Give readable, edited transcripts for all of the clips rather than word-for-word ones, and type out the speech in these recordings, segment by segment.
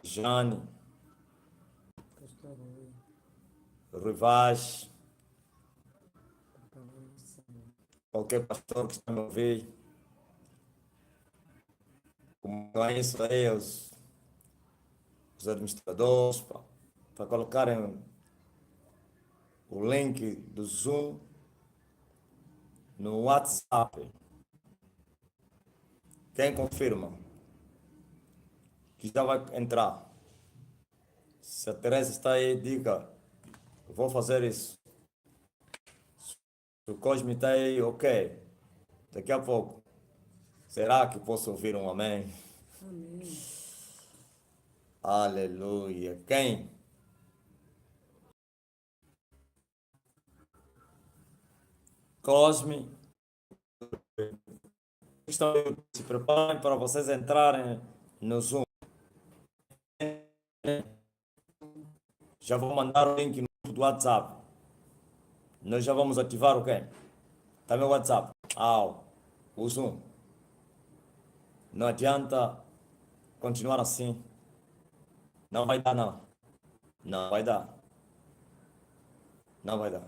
Jane, Pastor Rui, Rui Vaz, Cabeça, qualquer pastor que está me ouvir, como é isso aí, os administradores, para colocarem o link do Zoom no WhatsApp. Quem confirma que já vai entrar? Se a Teresa está aí, diga, eu vou fazer isso. Se o Cosme está aí, ok. Daqui a pouco. Será que posso ouvir um amém? amém. Aleluia. Quem? Cosme. Estão, se preparem para vocês entrarem no Zoom. Já vou mandar o link no do WhatsApp. Nós já vamos ativar o quê? Tá meu WhatsApp. O Zoom. Não adianta continuar assim. Não vai dar, não. Não vai dar. Não vai dar.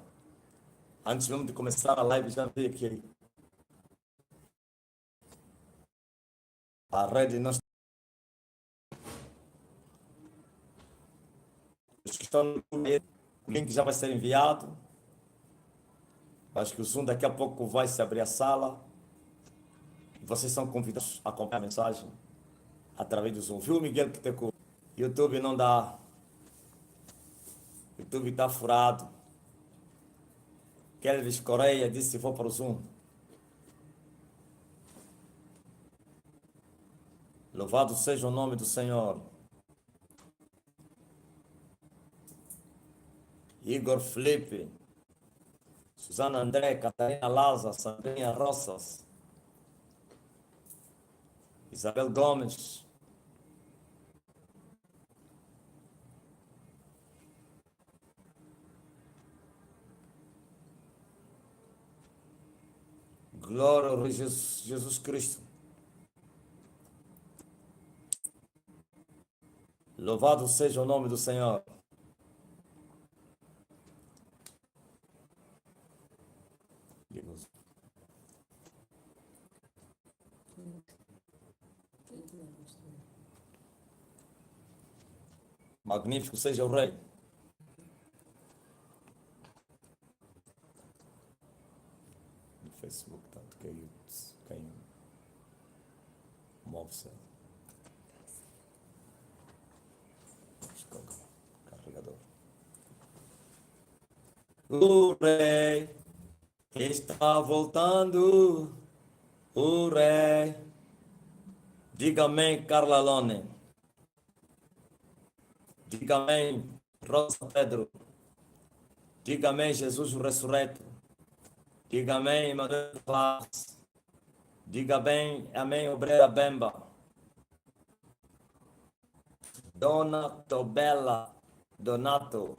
Antes mesmo de começar a live, já vi que a rede não está. Os que estão no YouTube, o link já vai ser enviado. Acho que o Zoom daqui a pouco vai se abrir a sala. Vocês são convidados a acompanhar a mensagem através do Zoom. Viu, Miguel que tem com YouTube não dá. YouTube está furado. Kelvis Correia disse: vou para o Zoom. Louvado seja o nome do Senhor. Igor Felipe, Susana André, Catarina Laza, Sandrinha Roças, Isabel Gomes, glória ao Rei Jesus Cristo. Louvado seja o nome do Senhor. Magnífico seja o Rei. No Facebook, tanto quem move-se. Carregador. O Rei está voltando. O Rei. Diga amém, Carla Lone. Diga amém, Rosa Pedro. Diga amém, Jesus o ressurreto. Diga amém, Manuel Paz. Diga bem, amém, Obreira Bemba. Dona Tobela Donato.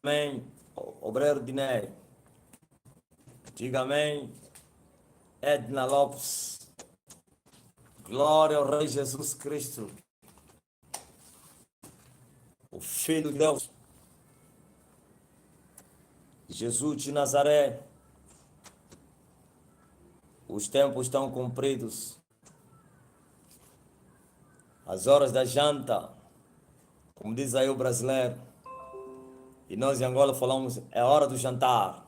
Amém, Obreiro Diné. Diga amém, Edna Lopes. Glória ao Rei Jesus Cristo, o Filho de Deus. Jesus de Nazaré. Os tempos estão cumpridos. As horas da janta, como diz aí o brasileiro. E nós em Angola falamos, é hora do jantar.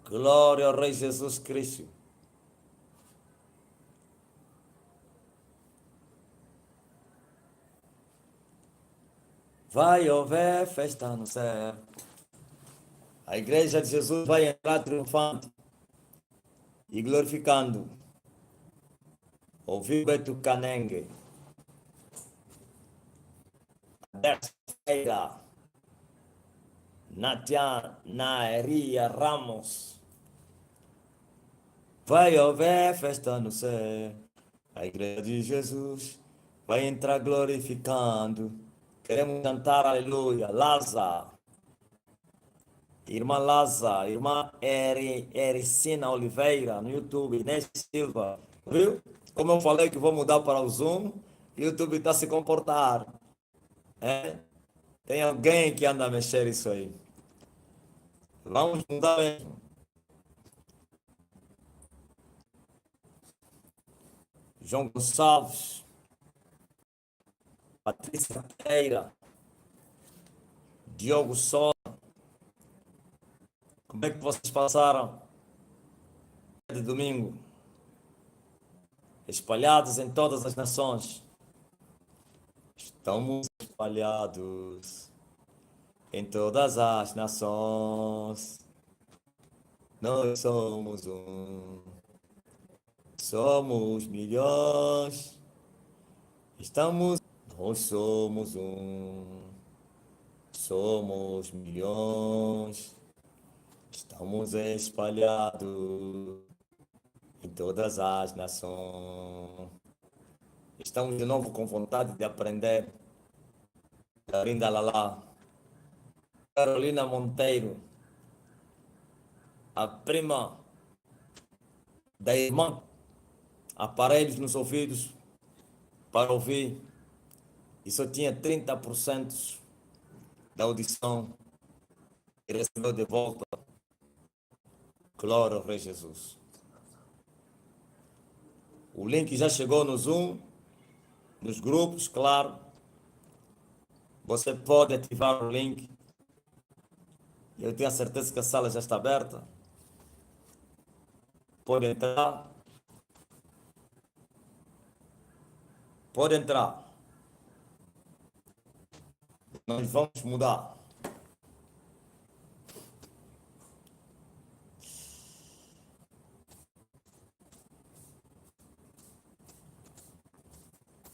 Glória ao Rei Jesus Cristo. Vai haver festa no céu. A igreja de Jesus vai entrar triunfante e glorificando. Ouviu Beto Canengue. Terça-feira. Natia Naeria Ramos. Vai haver festa no céu. A igreja de Jesus vai entrar glorificando. Queremos cantar aleluia. Lázaro. Irmã Laza, irmã Ericina Oliveira no YouTube, Inês Silva, viu? Como eu falei que vou mudar para o Zoom, o YouTube está se comportar. É? Tem alguém que anda a mexer isso aí. Vamos mudar mesmo. João Gonçalves, Patrícia Pereira, Diogo Só. Como é que vocês passaram de domingo? Espalhados em todas as nações. Estamos espalhados em todas as nações. Nós somos um. Somos milhões. Estamos. Nós somos um. Somos milhões. Estamos espalhados em todas as nações. Estamos de novo com vontade de aprender. Carinda Lalá, Carolina Monteiro, a prima da irmã, aparelhos nos ouvidos para ouvir e só tinha 30% da audição e recebeu de volta. Glória ao Rei Jesus. O link já chegou no Zoom, nos grupos, claro. Você pode ativar o link. Eu tenho a certeza que a sala já está aberta. Pode entrar. Pode entrar. Nós vamos mudar.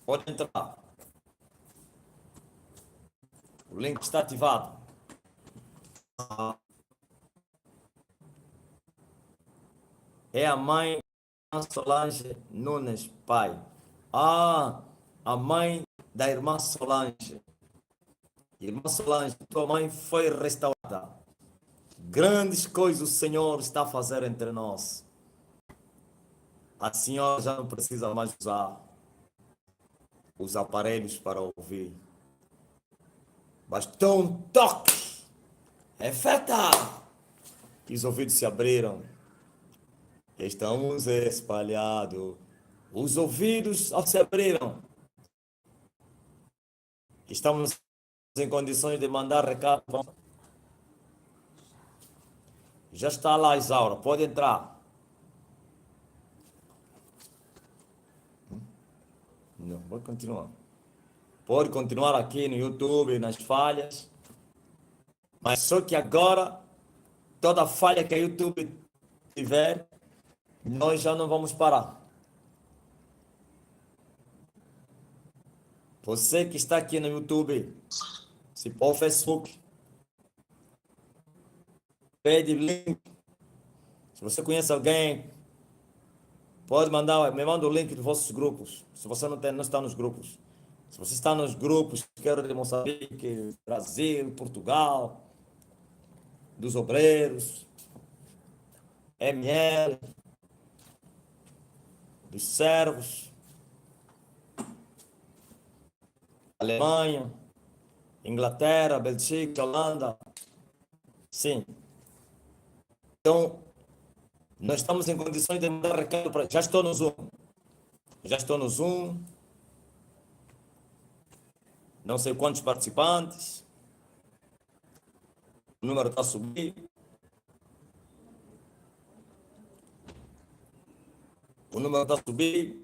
Pode entrar. O link está ativado. É a mãe Solange Nunes, pai. Ah, a mãe da irmã Solange. Irmã Solange, tua mãe foi restaurada. Grandes coisas o Senhor está a fazer entre nós. A senhora já não precisa mais usar os aparelhos para ouvir. Bastou um toque. É feta! E os ouvidos se abriram. Estamos espalhados. Os ouvidos se abriram. Estamos em condições de mandar recado. Já está lá, Isaura. Pode entrar. Não, pode continuar. Pode continuar aqui no YouTube, nas falhas. Mas só que agora, toda falha que o YouTube tiver, nós já não vamos parar. Você que está aqui no YouTube, se for Facebook, pede link. Se você conhece alguém, pode mandar, me manda o link dos vossos grupos. Se você não está nos grupos. Se você está nos grupos, quero de Moçambique, Brasil, Portugal, dos obreiros, ML, dos servos, Alemanha, Inglaterra, Bélgica, Holanda. Sim. Então, nós estamos em condições de mandar recado para. Já estou no Zoom. Já estou no Zoom. Não sei quantos participantes. O número está a subir. O número está a subir.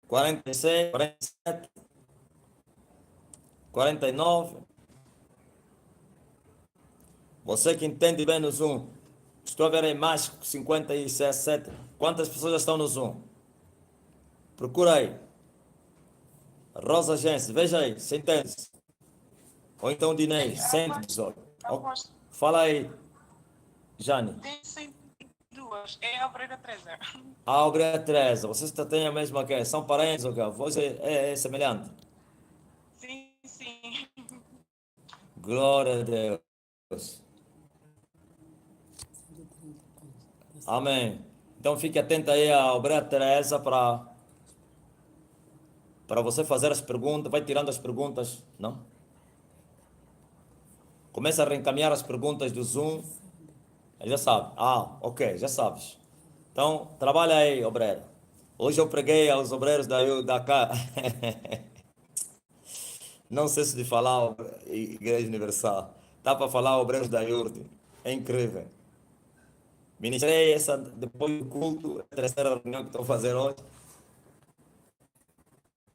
46, 47, 49. Você que entende bem no Zoom. Estou a ver aí mais 57. Quantas pessoas já estão no Zoom? Procura aí. Rosa Gens, veja aí, se entende. Ou então Dinei, 118. Fala aí, Jane. Tem 102. É a Obreira Teresa. A Obreira Teresa, vocês têm a mesma que? São parentes ou quê? Você é semelhante? Sim, sim. Glória a Deus. Amém. Então fique atento aí à obreira Teresa para você fazer as perguntas. Vai tirando as perguntas, não? Começa a reencaminhar as perguntas do Zoom. Já sabe. Ah, ok, já sabes. Então, trabalha aí, obreiro. Hoje eu preguei aos obreiros da cá. Não sei se de falar Igreja Universal. Dá para falar obreiros da IURD. É incrível. Ministrei essa depois do culto, a terceira reunião que estou a fazer hoje.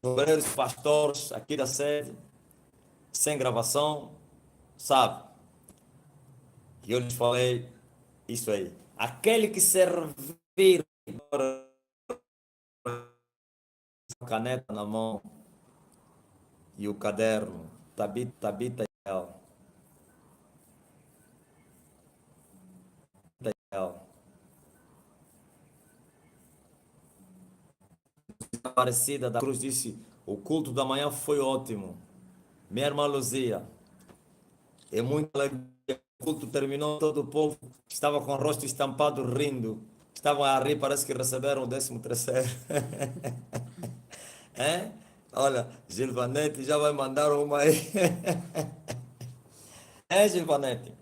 Obreiros, pastores aqui da sede, sem gravação, sabe? E eu lhes falei isso aí. Aquele que servir a caneta na mão e o caderno, Tabita Aparecida da Cruz disse: o culto da manhã foi ótimo. Minha irmã Luzia, é muito alegria. O culto terminou, todo o povo estava com o rosto estampado rindo. Estavam a rir, parece que receberam o 13º. É? Olha, Gilvanete já vai mandar uma aí. É, Gilvanete.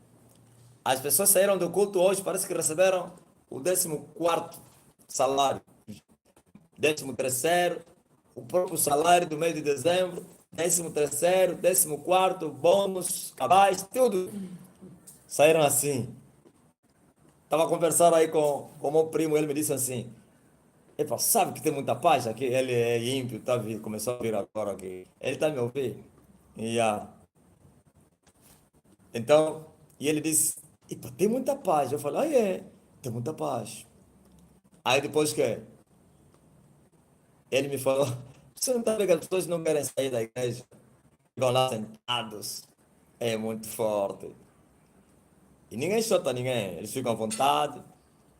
As pessoas saíram do culto hoje, parece que receberam o 14º salário. 13º, o próprio salário do mês de dezembro, 13º, 14º, bônus, cabais, tudo. Saíram assim. Estava a conversar aí com o meu primo, ele me disse assim, epa, sabe que tem muita paz aqui? Ele é ímpio, começou a vir agora aqui. Ele está me ouvindo. Yeah. Então, e ele disse, epa, tem muita paz. Eu falei, ah, é, tem muita paz. Aí depois que ele me falou, você não está vendo que as pessoas não querem sair da igreja? Ficam lá sentados. É muito forte. E ninguém chota ninguém, eles ficam à vontade.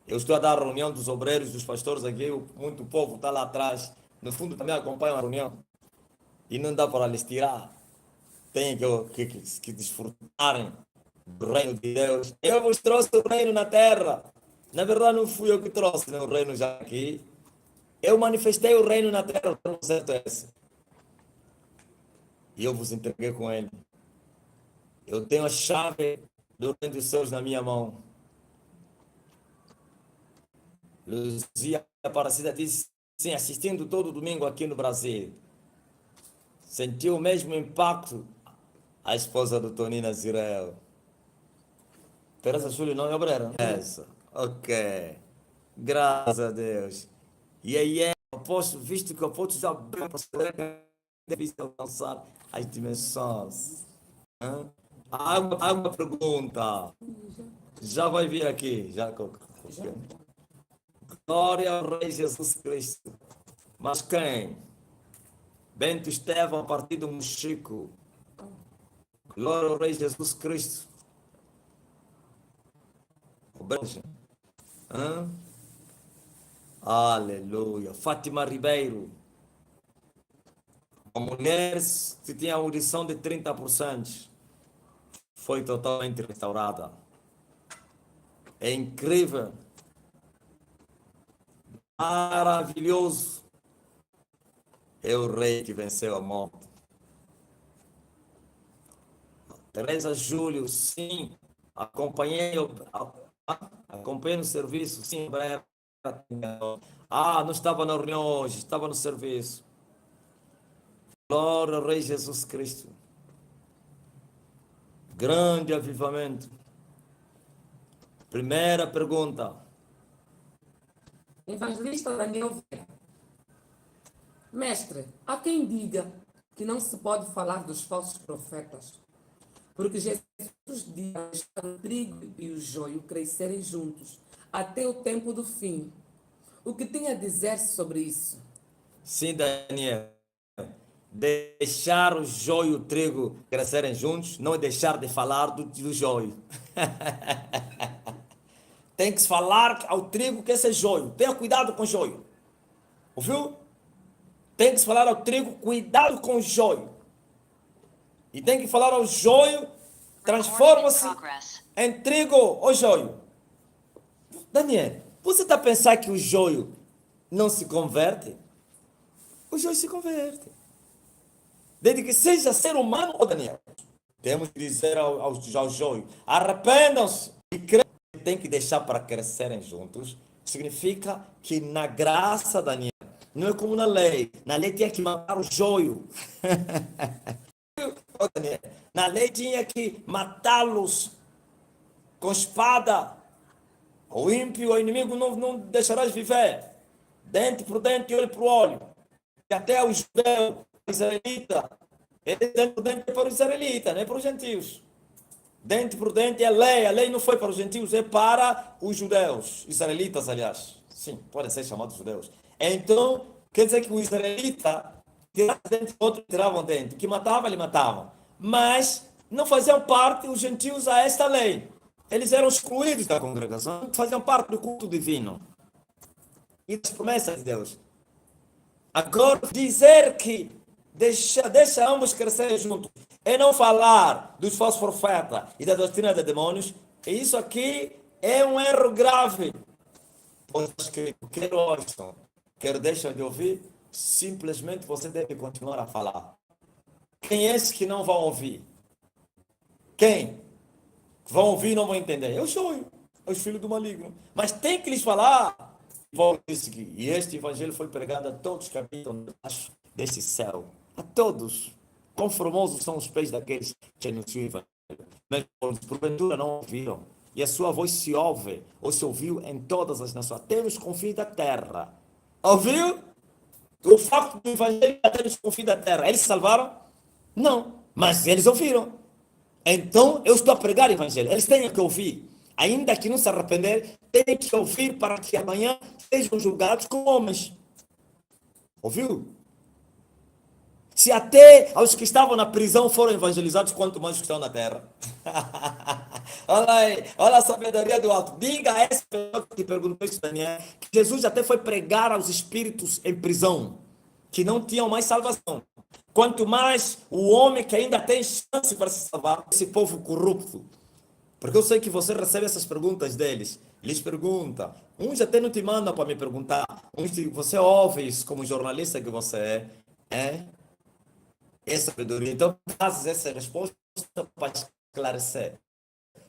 Eu estou a dar a reunião dos obreiros, dos pastores aqui, muito povo está lá atrás. No fundo também acompanham a reunião. E não dá para lhes tirar. Tem que desfrutarem do reino de Deus. Eu vos trouxe o reino na terra. Na verdade, não fui eu que trouxe, né, o reino já aqui. Eu manifestei o reino na terra, o certo é esse. E eu vos entreguei com ele. Eu tenho a chave do reino dos céus na minha mão. Luzia Aparecida disse, sim, assistindo todo domingo aqui no Brasil. Sentiu o mesmo impacto a esposa do Tonina Zirel. Teresa Júlio não é obreira? Essa. Ok. Graças a Deus. E aí aposto, visto que o apóstolo já abriu para saber que é difícil alcançar as dimensões. Hã? Há uma pergunta. Já vai vir aqui. Glória ao Rei Jesus Cristo. Mas quem? Bento Estevão, a partir do Mochico. Glória ao Rei Jesus Cristo. O Belge. Hã? Aleluia. Fátima Ribeiro. A mulher que tinha audição de 30% foi totalmente restaurada. É incrível. Maravilhoso. É o rei que venceu a morte. Teresa Júlio, sim. Acompanhei no serviço, sim. Ah, não estava na reunião hoje, estava no serviço. Glória ao Rei Jesus Cristo. Grande avivamento. Primeira pergunta. Evangelista Daniel Vera. Mestre, há quem diga que não se pode falar dos falsos profetas, porque Jesus diz para o trigo e o joio crescerem juntos até o tempo do fim. O que tem a dizer sobre isso? Sim, Daniel. Deixar o joio e o trigo crescerem juntos, não é deixar de falar do joio. Tem que se falar ao trigo que esse é joio. Tenha cuidado com o joio. Ouviu? Tem que se falar ao trigo, cuidado com o joio. E tem que falar ao joio, transforma-se em trigo ou joio. Daniel, você está a pensar que o joio não se converte? O joio se converte. Desde que seja ser humano, ou Daniel, temos que dizer ao joio, arrependam-se e creiam que tem que deixar para crescerem juntos. Significa que na graça, Daniel, não é como na lei. Na lei tinha que matar o joio. Daniel, na lei tinha que matá-los com espada. O ímpio, o inimigo, não deixarás viver. Dente por dente, olho por olho. E até o judeu, o israelita. Dente por dente é para os israelitas, não é para os gentios. Dente por dente é a lei não foi para os gentios, é para os judeus, israelitas, aliás. Sim, podem ser chamados judeus. Então, quer dizer que o israelita tirava dente, outro tiravam dente. O que matava, ele matava. Mas não faziam parte os gentios a esta lei. Eles eram excluídos da congregação, faziam parte do culto divino. E das promessas de Deus. Agora, dizer que deixa ambos crescerem juntos é não falar dos falsos profetas e da doutrina de demônios. E isso aqui é um erro grave. Pois que quer ouçam, quer deixam de ouvir, simplesmente você deve continuar a falar. Quem é esse que não vão ouvir? Quem? Vão ouvir e não vão entender. Eu sou os filhos do maligno. Mas tem que lhes falar. E este evangelho foi pregado a todos que habitam debaixo deste céu. A todos. Quão formosos são os pés daqueles que anunciam o evangelho. Mas porventura não ouviram. E a sua voz se ouve, ou se ouviu em todas as nações, até nos confins da terra. Ouviu? O facto do evangelho até nos confins da terra. Eles se salvaram? Não. Mas eles ouviram. Então, eu estou a pregar o evangelho. Eles têm que ouvir. Ainda que não se arrepender, têm que ouvir para que amanhã sejam julgados como homens. Ouviu? Se até aos que estavam na prisão foram evangelizados, quanto mais os que estão na terra. Olha aí, olha a sabedoria do alto. Diga a essa pessoa que te perguntou isso, Daniel, que Jesus até foi pregar aos espíritos em prisão, que não tinham mais salvação. Quanto mais o homem que ainda tem chance para se salvar, esse povo corrupto. Porque eu sei que você recebe essas perguntas deles. Eles perguntam. Uns até não te mandam para me perguntar. Uns você ouve isso como jornalista que você é. É sabedoria. Então, traz essa resposta para esclarecer.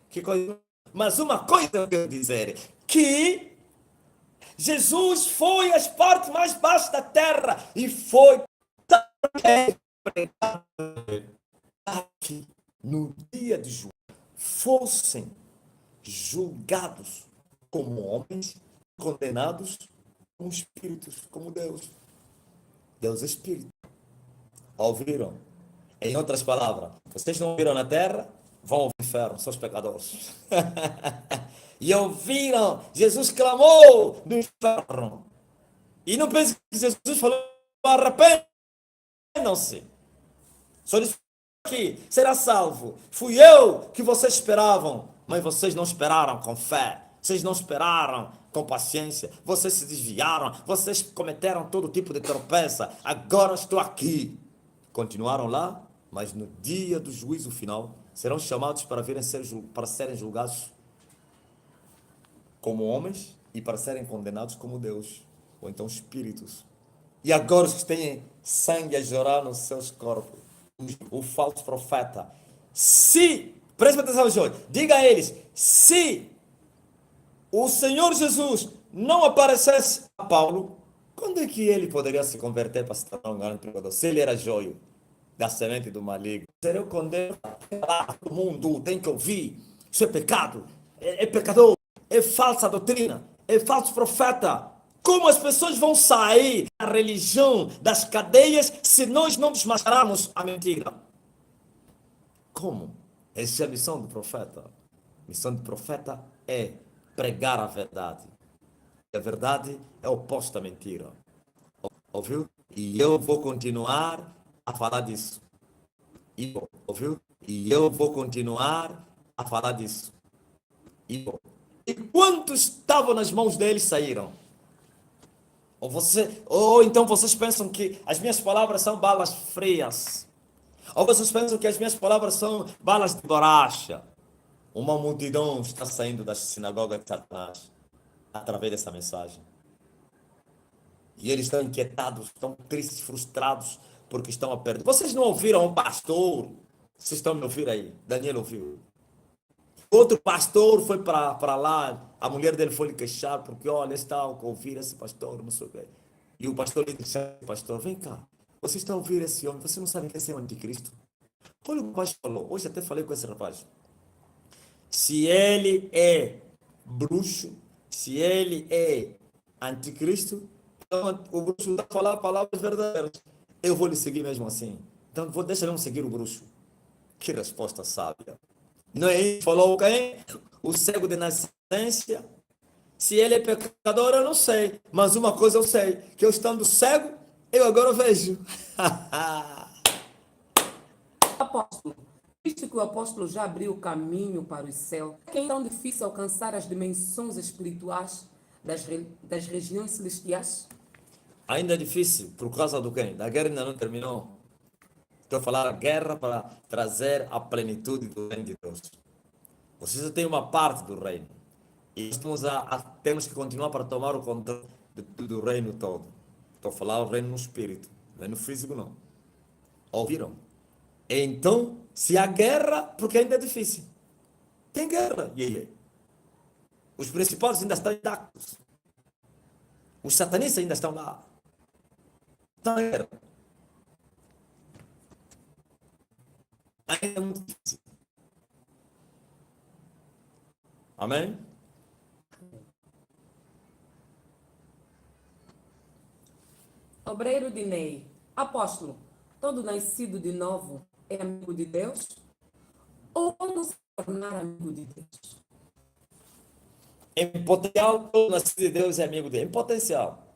Que coisa? Mas uma coisa eu quero dizer, que Jesus foi às partes mais baixas da terra e foi pregado que no dia de julgamento fossem julgados como homens, condenados como espíritos, como Deus. Deus é espírito. Ouviram? Em outras palavras, vocês não ouviram na terra, vão ao inferno, são os pecadores. E ouviram, Jesus clamou no inferno. E não pense que Jesus falou, arrependam-se. Só disse que será salvo. Fui eu que vocês esperavam, mas vocês não esperaram com fé. Vocês não esperaram com paciência. Vocês se desviaram. Vocês cometeram todo tipo de tropeça. Agora estou aqui. Continuaram lá, mas no dia do juízo final serão chamados para serem julgados como homens e para serem condenados como Deus, ou então espíritos. E agora os que têm sangue a jorrar nos seus corpos, o falso profeta, preste atenção, Jorge, diga a eles, se o Senhor Jesus não aparecesse a Paulo, quando é que ele poderia se converter para se tornar um grande pregador? Se ele era joio da semente do maligno. Eu condeno todo mundo, tem que ouvir. Isso é pecado, é pecador, é falsa doutrina, é falso profeta. Como as pessoas vão sair da religião, das cadeias, se nós não desmascararmos a mentira? Como? Essa é a missão do profeta. A missão do profeta é pregar a verdade. A verdade é oposta à mentira. Ouviu? E eu vou continuar a falar disso. Ouviu? E eu vou continuar a falar disso. E quantos estavam nas mãos deles saíram? Ou então vocês pensam que as minhas palavras são balas frias. Ou vocês pensam que as minhas palavras são balas de borracha? Uma multidão está saindo das sinagogas de Satanás através dessa mensagem. E eles estão inquietados, estão tristes, frustrados, porque estão a perder. Vocês não ouviram o pastor? Vocês estão me ouvindo aí? Daniel ouviu. Outro pastor foi para lá, a mulher dele foi lhe queixar, porque olha, está a ouvir esse pastor, não sei o quê. E o pastor lhe disse, pastor, vem cá, você está a ouvir esse homem, você não sabe que esse é o anticristo? Olha o que o pastor falou, hoje até falei com esse rapaz. Se ele é bruxo, se ele é anticristo, então o bruxo está a falar palavras verdadeiras. Eu vou lhe seguir mesmo assim. Então vou deixar eu seguir o bruxo. Que resposta sábia. Não é isso? Falou quem? O cego de nascença. Se ele é pecador, eu não sei. Mas uma coisa eu sei, que eu estando cego, eu agora vejo. Apóstolo, visto que o apóstolo já abriu o caminho para o céu, é que é tão difícil alcançar as dimensões espirituais das regiões celestiais? Ainda é difícil, por causa do quê? Da guerra ainda não terminou. Estou a falar a guerra para trazer a plenitude do reino de Deus. Você já tem uma parte do reino. E temos que continuar para tomar o controle do reino todo. Estou a falar o reino no espírito, o reino físico não. Ouviram? Então, se há guerra, porque ainda é difícil. Tem guerra. Os principais ainda estão intactos. Os satanistas ainda estão lá. Está em guerra. Ainda é muito difícil. Amém? Obreiro Dinei, apóstolo, todo nascido de novo é amigo de Deus? Ou como se tornar amigo de Deus? Em potencial, todo nascido de Deus é amigo dele. Em potencial.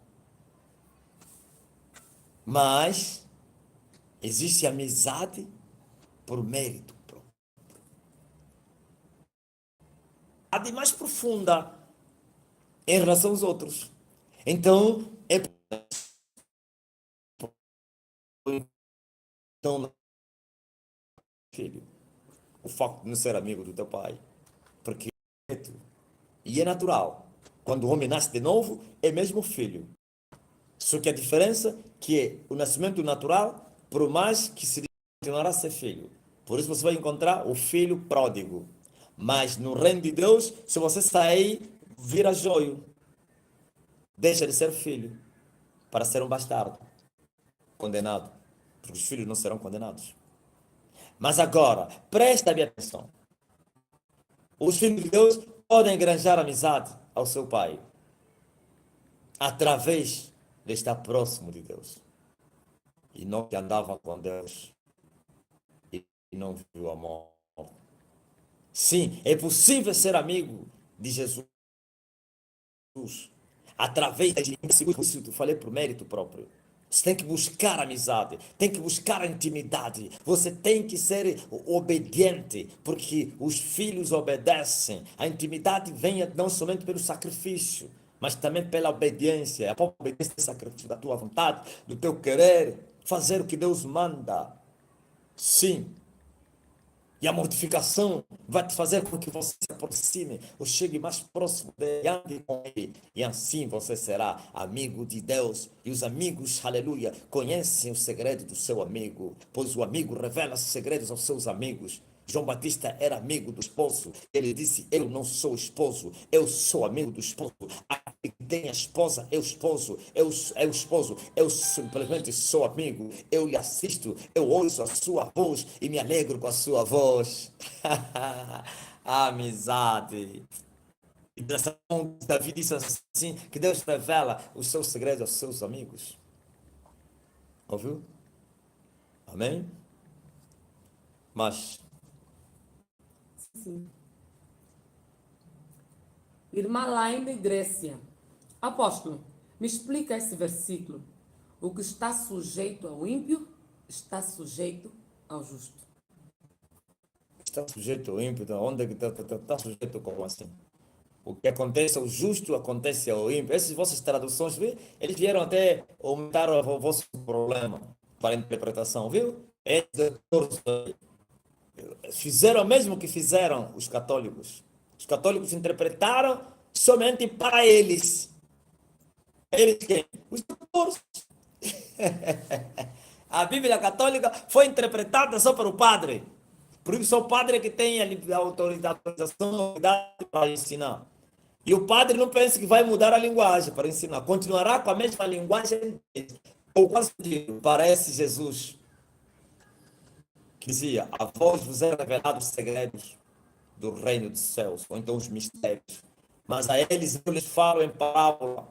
Mas existe amizade por mérito próprio. A de mais profunda em relação aos outros. Então, então, filho, o facto de não ser amigo do teu pai, porque e é natural. Quando o homem nasce de novo, é mesmo filho. Só que a diferença é que o nascimento natural, por mais que se continuará a ser filho. Por isso você vai encontrar o filho pródigo. Mas no reino de Deus, se você sair, vira joio. Deixa de ser filho para ser um bastardo, condenado. Porque os filhos não serão condenados. Mas agora, presta bem atenção. Os filhos de Deus podem engranjar amizade ao seu pai através de estar próximo de Deus. E não que andava com Deus e não viu a morte. Sim, é possível ser amigo de Jesus através de isso eu falei por mérito próprio. Você tem que buscar amizade, tem que buscar a intimidade. Você tem que ser obediente, porque os filhos obedecem. A intimidade vem não somente pelo sacrifício, mas também pela obediência. A própria obediência é sacrifício da tua vontade, do teu querer, fazer o que Deus manda. Sim. E a mortificação vai te fazer com que você se aproxime ou chegue mais próximo dele, ande com ele. E assim você será amigo de Deus. E os amigos, aleluia, conhecem o segredo do seu amigo, pois o amigo revela segredos aos seus amigos. João Batista era amigo do esposo. Ele disse, eu não sou esposo, eu sou amigo do esposo. Aquele que tem a esposa é o esposo, eu simplesmente sou amigo. Eu lhe assisto, eu ouço a sua voz e me alegro com a sua voz. Amizade. E Davi disse assim, que Deus revela os seus segredos aos seus amigos. Ouviu? Amém? Mas Sim. Irmã Laine Grécia, apóstolo, me explica esse versículo. O que está sujeito ao ímpio está sujeito ao justo. está sujeito ao ímpio, então onde é que está sujeito como assim? O que acontece ao justo acontece ao ímpio. Essas vossas traduções, viu? Eles vieram até aumentar o vosso problema para a interpretação, viu? Fizeram o mesmo que fizeram os católicos. Os católicos interpretaram somente para eles. Eles quem? Os doutores. A Bíblia Católica foi interpretada só para o padre. Por isso, só o padre que tem a autorização para ensinar. E o padre não pensa que vai mudar a linguagem para ensinar. Continuará com a mesma linguagem. Ou quase parece Jesus, que dizia: a vós vos é revelado os segredos do reino dos céus, ou então os mistérios. Mas a eles eu lhes falo em parábola.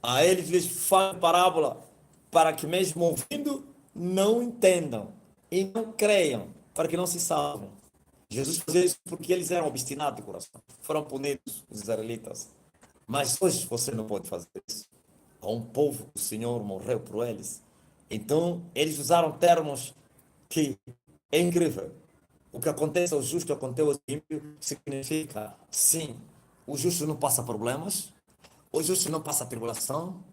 A eles lhes falo em parábola, para que mesmo ouvindo, não entendam e não creiam, para que não se salvem. Jesus fazia isso porque eles eram obstinados de coração. Foram punidos, os israelitas. Mas hoje você não pode fazer isso. Há um povo que o Senhor morreu por eles. Então, eles usaram termos que é incrível. O que acontece ao justo, acontece ao ímpio, significa, sim, o justo não passa problemas, o justo não passa tribulação,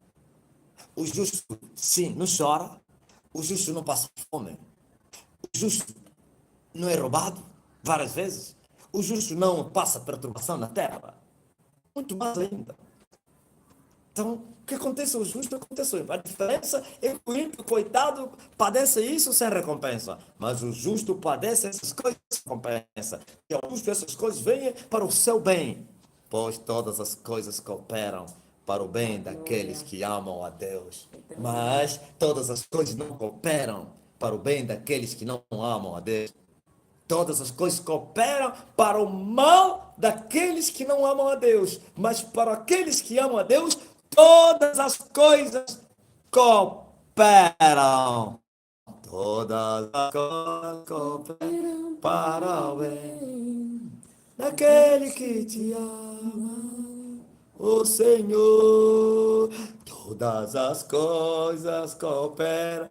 o justo, sim, não chora, o justo não passa fome, o justo não é roubado várias vezes, o justo não passa perturbação na terra, muito mais ainda. Então, o que acontece ao justo, acontece ao ímpio. A diferença é que o ímpio, coitado, padece isso sem recompensa. Mas o justo padece essas coisas sem recompensa. E ao justo essas coisas vêm para o seu bem. Pois todas as coisas cooperam para o bem daqueles que amam a Deus. Mas todas as coisas não cooperam para o bem daqueles que não amam a Deus. Todas as coisas cooperam para o mal daqueles que não amam a Deus. Mas para aqueles que amam a Deus, todas as coisas cooperam. Todas as coisas cooperam para o bem daquele que te ama, o Senhor. Todas as coisas cooperam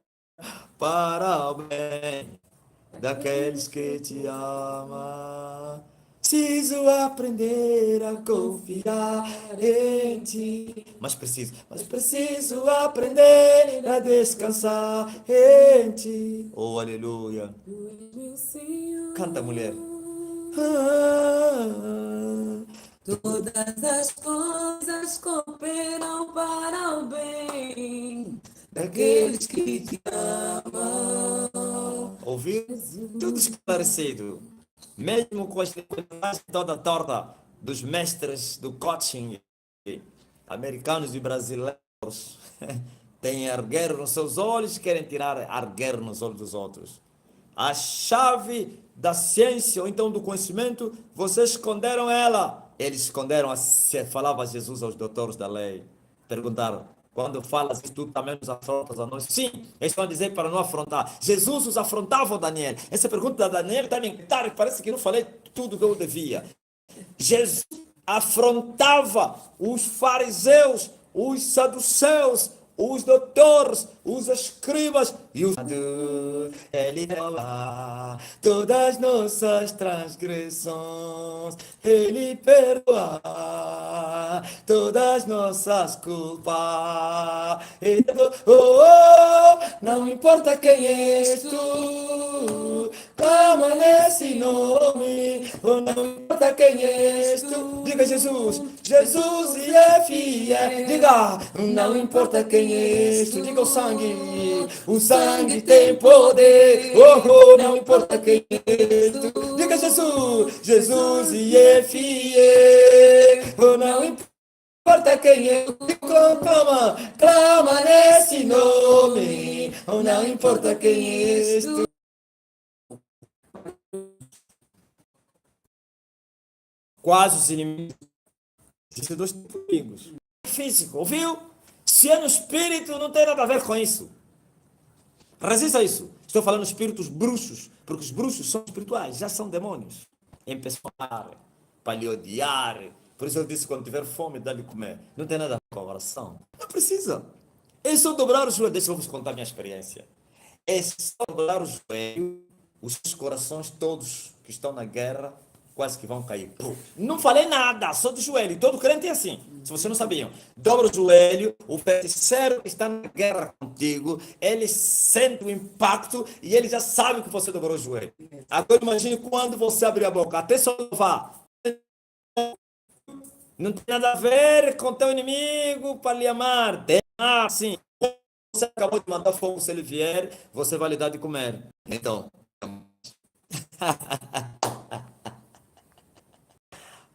para o bem daqueles que te amam. Preciso aprender a confiar em ti. Mas preciso aprender a descansar em ti. Oh, aleluia. Canta, mulher. Todas as coisas cooperam para o bem daqueles que te amam. Ouviu? Tudo esclarecido. Mesmo com as linguagens toda torta dos mestres do coaching americanos e brasileiros, têm argueiro nos seus olhos, querem tirar argueiro nos olhos dos outros. A chave da ciência, ou então do conhecimento, vocês esconderam ela. Eles esconderam, falava Jesus aos doutores da lei. Perguntaram: quando falas isso, tu também nos afrontas a nós? Sim, eles estão a dizer para não afrontar. Jesus os afrontava, Daniel. Essa pergunta da Daniel está me irritando, parece que não falei tudo que eu devia. Jesus afrontava os fariseus, os saduceus, os doutores, os escribas e os... Ele perdoa todas nossas transgressões, Ele perdoa todas nossas culpas. Não importa quem és tu, clama nesse nome. Oh, não importa quem és tu, diga Jesus, Jesus e é fiel. Diga, não importa quem és tu, diga o sangue tem poder. Oh, não importa quem és tu, diga Jesus, Jesus e é fiel. Oh, não importa quem é, clama nesse nome. Oh, não importa quem és tu. Quase os inimigos. Existem dois tipos de inimigos. Físico, ouviu? Se é no espírito, não tem nada a ver com isso. Resista isso. Estou falando espíritos bruxos, porque os bruxos são espirituais, já são demônios. Empessoar, para lhe odiar. Por isso eu disse, quando tiver fome, dá-lhe comer. Não tem nada a ver com a oração. Não precisa. É só dobrar os joelhos. Deixa eu vos contar a minha experiência. É só dobrar os joelhos, os corações todos que estão na guerra, quase que vão cair. Pum. Não falei nada, só de joelho. Todo crente é assim. Se vocês não sabiam, dobra o joelho, o feiticeiro que está na guerra contigo, ele sente o impacto e ele já sabe que você dobrou o joelho. Agora imagine quando você abrir a boca, até só louvar. Não tem nada a ver com teu inimigo para lhe amar. Tem sim. Você acabou de mandar fogo, se ele vier, você vai lhe dar de comer. Então.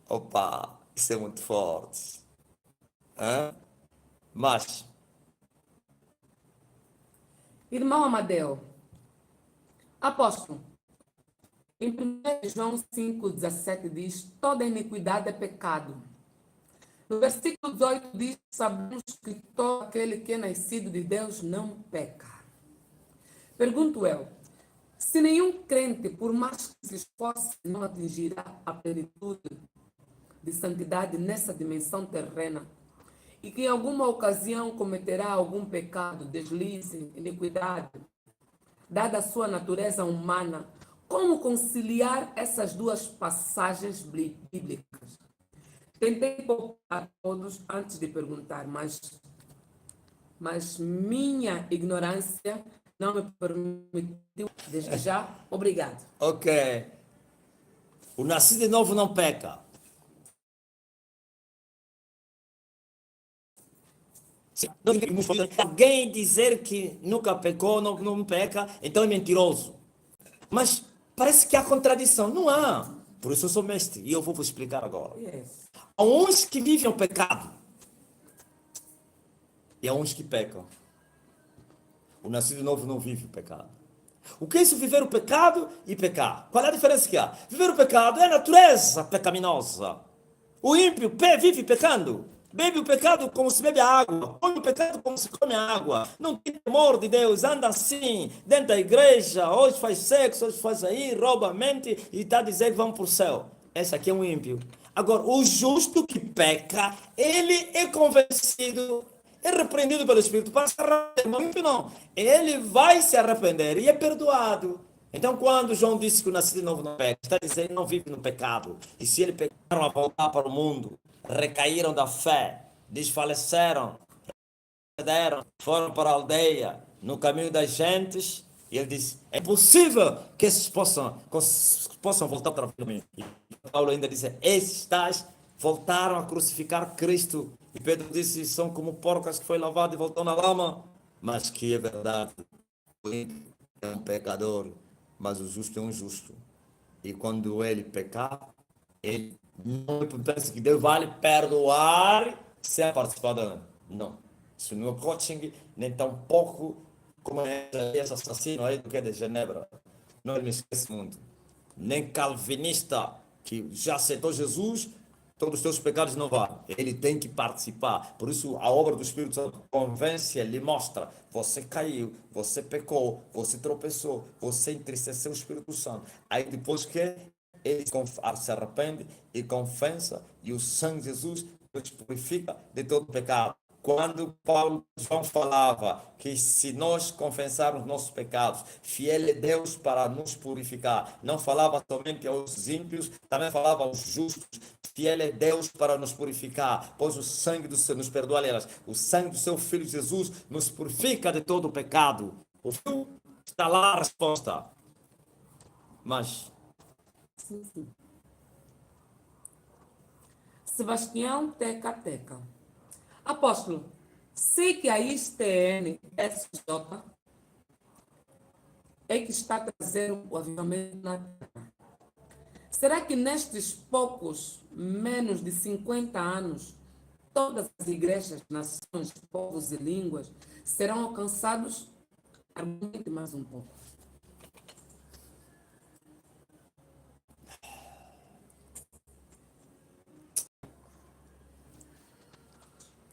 Opa, isso é muito forte. Hã? Mas, Irmão Amadeu, apóstolo, em 1 João 5,17 diz: toda iniquidade é pecado. No versículo 18 diz: sabemos que todo aquele que é nascido de Deus não peca. Pergunto eu, se nenhum crente, por mais que se esforce, não atingirá a plenitude de santidade nessa dimensão terrena, e que em alguma ocasião cometerá algum pecado, deslize, iniquidade, dada a sua natureza humana, como conciliar essas duas passagens bíblicas? Tentei poupar todos antes de perguntar, mas minha ignorância não me permitiu. Desde já, obrigado. ok. O nascido de novo não peca. Se alguém dizer que nunca pecou, não peca, então é mentiroso. Mas parece que há contradição. Não há. Por isso eu sou mestre e eu vou vos explicar agora. Yes. Há uns que vivem o pecado e há uns que pecam. O nascido de novo não vive o pecado. O que é isso, viver o pecado e pecar? Qual é a diferença que há? Viver o pecado é a natureza pecaminosa. O ímpio vive pecando. Bebe o pecado como se bebe a água. Come o pecado como se come a água. Não tem temor de Deus. Anda assim, dentro da igreja. Hoje faz sexo, hoje faz aí, rouba, mente e está a dizer que vamos para o céu. Esse aqui é um ímpio. Agora, o justo que peca, ele é convencido, é repreendido pelo Espírito para se arrepender. Mas o ímpio não. Ele vai se arrepender e é perdoado. Então, quando João disse que o nascido de novo não peca, está dizendo que não vive no pecado. E se ele pecaram a voltar para o mundo, recaíram da fé, desfaleceram, perderam, foram para a aldeia, no caminho das gentes, e ele disse, é possível que esses possam voltar para o caminho. E Paulo ainda disse, esses tais voltaram a crucificar Cristo. E Pedro disse, são como porcas que foi lavado e voltou na lama. Mas que é verdade, o ímpio é um pecador, mas o justo é um justo. E quando ele pecar, ele não pensa que Deus vai lhe perdoar sem participar da... Não. Isso não é coaching, nem tão pouco como esse assassino aí do que é de Genebra. Não me esquece muito. Nem calvinista que já aceitou Jesus, todos os teus pecados não vão. Ele tem que participar. Por isso, a obra do Espírito Santo convence, lhe mostra. Você caiu, você pecou, você tropeçou, você entristeceu o Espírito Santo. Aí depois que ele se arrepende e confessa, e o sangue de Jesus nos purifica de todo pecado. Quando João falava que se nós confessarmos nossos pecados, fiel é Deus para nos purificar. Não falava somente aos ímpios, também falava aos justos. Fiel é Deus para nos purificar, pois o sangue do Senhor nos perdoa, aliás, o sangue do seu Filho Jesus nos purifica de todo o pecado. O Filho está lá a resposta. Mas Sim, sim. Sebastião Teca Teca. Apóstolo, sei que a ISTN SJ é que está trazendo o avivamento na terra. Será que nestes poucos, menos de 50 anos, todas as igrejas, nações, povos e línguas serão alcançados? Argumente mais um pouco.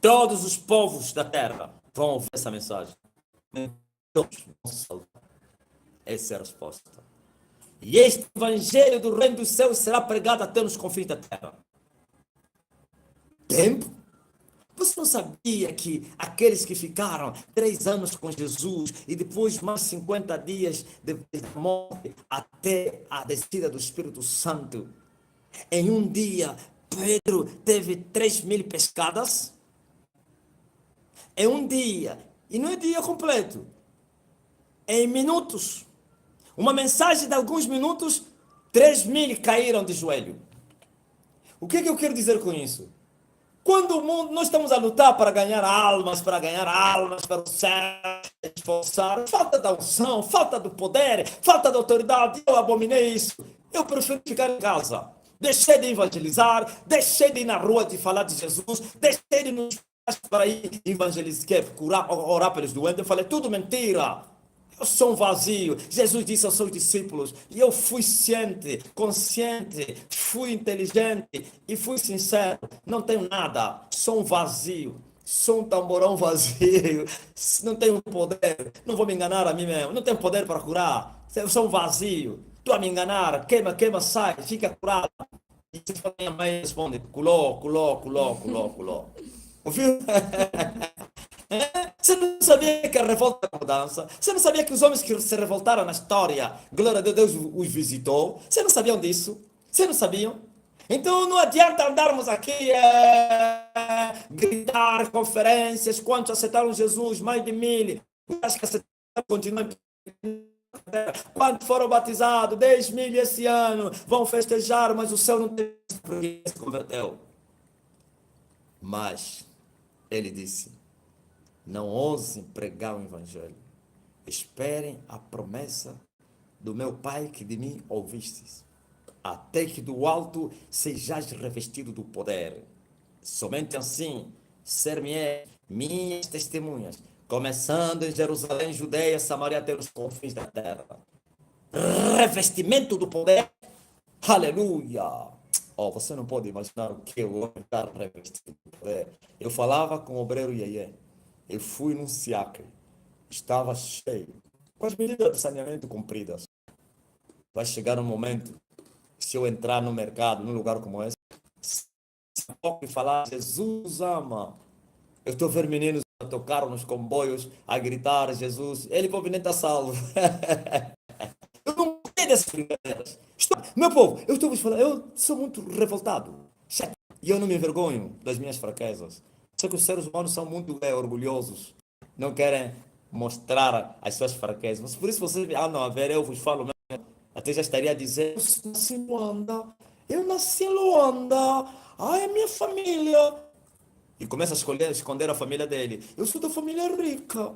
todos os povos da terra vão ouvir essa mensagem. Todos vão se salvar. Essa é a resposta. E este evangelho do reino dos céus será pregado até nos confins da terra. Tempo? Você não sabia que aqueles que ficaram 3 anos com Jesus e depois mais 50 dias de morte até a descida do Espírito Santo, Em um dia, Pedro teve 3.000 pescadas. Em um dia, e não é dia completo, em minutos, uma mensagem de alguns minutos, 3.000 caíram de joelho. O que é que eu quero dizer com isso? Quando o mundo, nós estamos a lutar para ganhar almas para o céu, esforçar, falta da unção, falta do poder, falta da autoridade, eu abominei isso. Eu prefiro ficar em casa. Deixei de evangelizar, deixei de ir na rua de falar de Jesus, deixei de nos para ir evangelizar, curar, orar pelos doentes. Eu falei, tudo mentira. Eu sou um vazio. Jesus disse aos seus discípulos, e eu fui ciente, consciente, fui inteligente e fui sincero. Não tenho nada, sou um vazio. Sou um tamborão vazio. Não tenho poder. Não vou me enganar a mim mesmo. Não tenho poder para curar. Eu sou um vazio. Estou a me enganar. Queima, queima, sai. Fica curado. E minha mãe responde, culó, culó, culó, culó, culó. Ouviu? Você não sabia que a revolta é a mudança? Você não sabia que os homens que se revoltaram na história, glória a Deus os visitou? Você não sabiam disso? Você não sabiam? Então não adianta andarmos aqui gritar conferências, quantos aceitaram Jesus, mais de 1.000. Acho que aceitaram, continuam. Quantos foram batizados? 10.000 esse ano. Vão festejar, mas o céu não tem porque se converteu. Mas ele disse, não ousem pregar o evangelho. Esperem a promessa do meu Pai que de mim ouvistes. Até que do alto sejais revestido do poder. Somente assim ser-me-é minhas testemunhas, começando em Jerusalém, Judeia, Samaria, até os confins da terra. Revestimento do poder. Aleluia! Oh, você não pode imaginar o que eu vou estar revestido do poder. Eu falava com o obreiro Iê. Eu fui num SIAC, estava cheio, com as medidas de saneamento cumpridas. Vai chegar um momento, se eu entrar no mercado, num lugar como esse, se pouco e falar, Jesus ama. Eu estou vendo meninos a tocar nos comboios, a gritar, Jesus, ele pode nem estar salvo. Eu não sei dessas brincadeiras. Meu povo, eu estou vos falando, eu sou muito revoltado. E eu não me envergonho das minhas fraquezas. Só que os seres humanos são muito orgulhosos. Não querem mostrar as suas fraquezas. Mas por isso vocês andam a ver, eu vos falo mesmo. Até já estaria a dizer, eu nasci em Luanda. Eu nasci em Luanda. Ai, é minha família. E começa a esconder a família dele. Eu sou da família rica.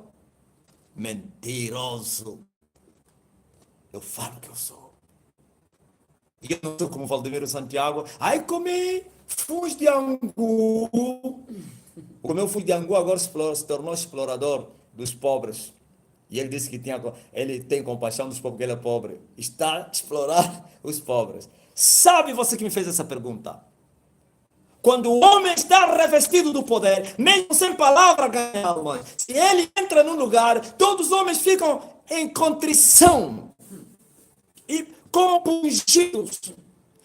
Mentiroso. Eu falo que eu sou. E eu não sou como Valdemiro Santiago. Ai, comi fuz de angu. O meu filho de angu agora se tornou explorador dos pobres. E ele disse que ele tem compaixão dos pobres, porque ele é pobre. Está a explorar os pobres. Sabe você que me fez essa pergunta? Quando o homem está revestido do poder, mesmo sem palavra ganha alma. Se ele entra num lugar, todos os homens ficam em contrição e compungidos,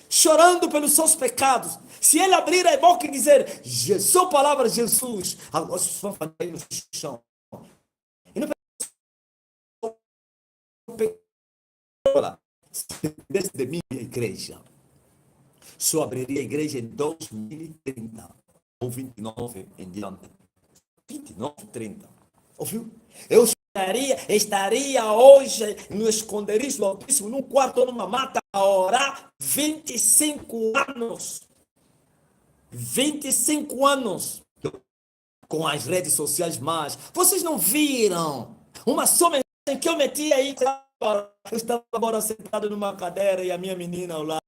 chorando pelos seus pecados. Se ele abrir a boca e dizer, sua palavra Jesus, as pessoas vão fazer no chão. E não desse de minha igreja. Só abriria a igreja em 2030 ou 29 em diante. 29, 30. Ouviu? Eu estaria hoje no esconderijo do Altíssimo, num quarto ou numa mata, a orar 25 anos. 25 anos com as redes sociais mais. Vocês não viram uma só mensagem que eu meti aí? Eu estava agora sentado numa cadeira e a minha menina ao lado.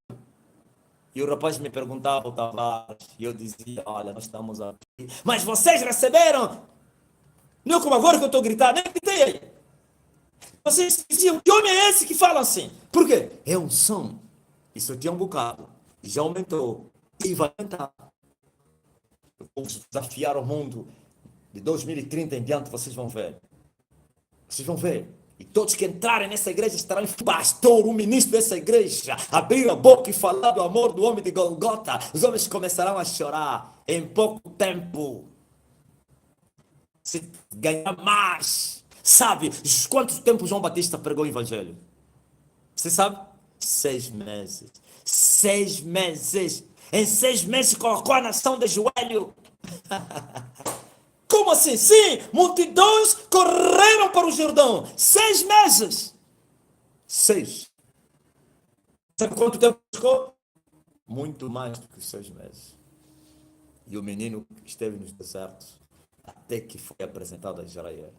E o rapaz me perguntava o Tavares. E eu dizia, olha, nós estamos aqui. Mas vocês receberam? Não como agora que eu estou gritando. Nem gritei aí. Vocês diziam, que homem é esse que fala assim? Por quê? É um som. Isso tinha um bocado. Já aumentou. E vai aumentar. Vou desafiar o mundo de 2030 em diante, vocês vão ver. Vocês vão ver. E todos que entrarem nessa igreja estarão o pastor, o ministro dessa igreja, abrir a boca e falar do amor do homem de Golgota. Os homens começarão a chorar em pouco tempo. Se ganhar mais. Sabe quanto tempo João Batista pregou o evangelho? Você sabe? 6 meses. 6 meses. Em 6 meses colocou a nação de joelho. Como assim? Sim, multidões correram para o Jordão. 6 meses. 6. Sabe quanto tempo ficou? Muito mais do que os 6 meses. E o menino esteve nos desertos até que foi apresentado a Israel.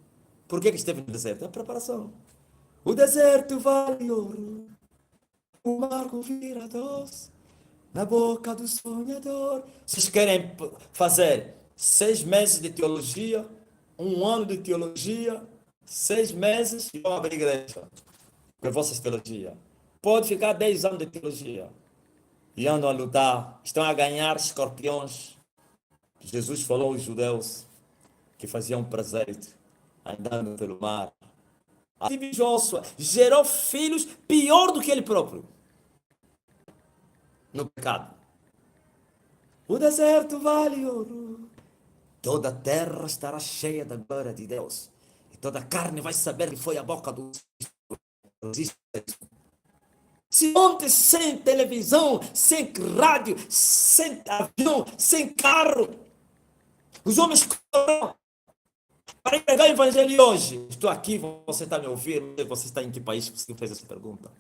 Por que esteve no deserto? É a preparação. O deserto vale ouro, o marco vira doce, na boca do sonhador. Vocês querem fazer 6 meses de teologia, 1 ano de teologia, 6 meses e vão abrir igreja. Com as vossas teologia. Pode ficar 10 anos de teologia. E andam a lutar, estão a ganhar escorpiões. Jesus falou aos judeus que faziam presente andando pelo mar. Assim Josué gerou filhos pior do que ele próprio no pecado. O deserto vale ouro. Toda a terra estará cheia da glória de Deus. E toda a carne vai saber que foi a boca do. Se ontem sem televisão, sem rádio, sem avião, sem carro, os homens correram para entregar o evangelho hoje. Estou aqui, você está me ouvindo, você está em que país que você fez essa pergunta?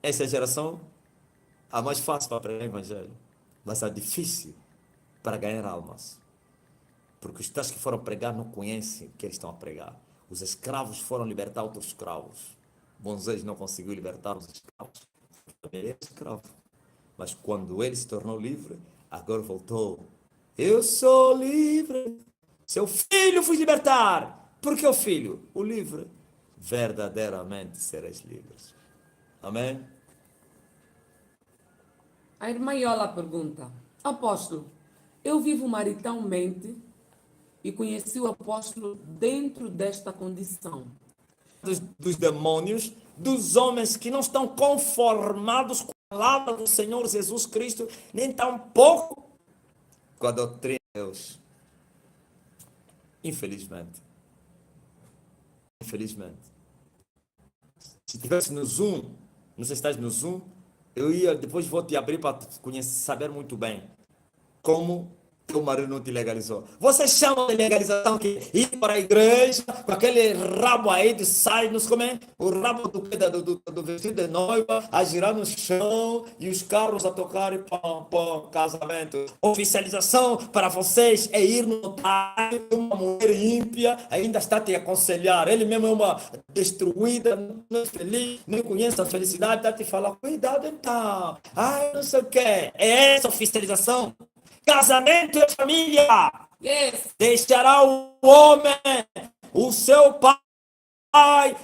Essa é a geração a mais fácil para pregar o evangelho, mas a difícil para ganhar almas. Porque os tais que foram pregar não conhecem o que eles estão a pregar. Os escravos foram libertar outros escravos. Moisés não conseguiu libertar os escravos. Também é escravo. Mas quando ele se tornou livre, agora voltou. Eu sou livre. Seu filho fui libertar. Por que o filho? O livre. Verdadeiramente sereis livres. Amém? A irmã Iola pergunta: Apóstolo, eu vivo maritalmente e conheci o apóstolo dentro desta condição. Dos demônios, dos homens que não estão conformados com a palavra do Senhor Jesus Cristo, nem tampouco com a doutrina de Deus. Infelizmente. Infelizmente. Se estivesse no Zoom, não sei se estás no Zoom, eu ia, depois vou te abrir para conhecer, saber muito bem como teu marido não te legalizou. Vocês chamam de legalização que ir para a igreja com aquele rabo aí de saia, não sei como é, o rabo do vestido de noiva a girar no chão e os carros a tocarem pão, pão, casamento. Oficialização para vocês é ir no notário, uma mulher ímpia ainda está a te aconselhar. Ele mesmo é uma destruída, não é feliz, não conhece a felicidade, está a te falar, cuidado então. Ai, não sei o que. É essa oficialização. Casamento e família. Yes. Deixará o homem, o seu pai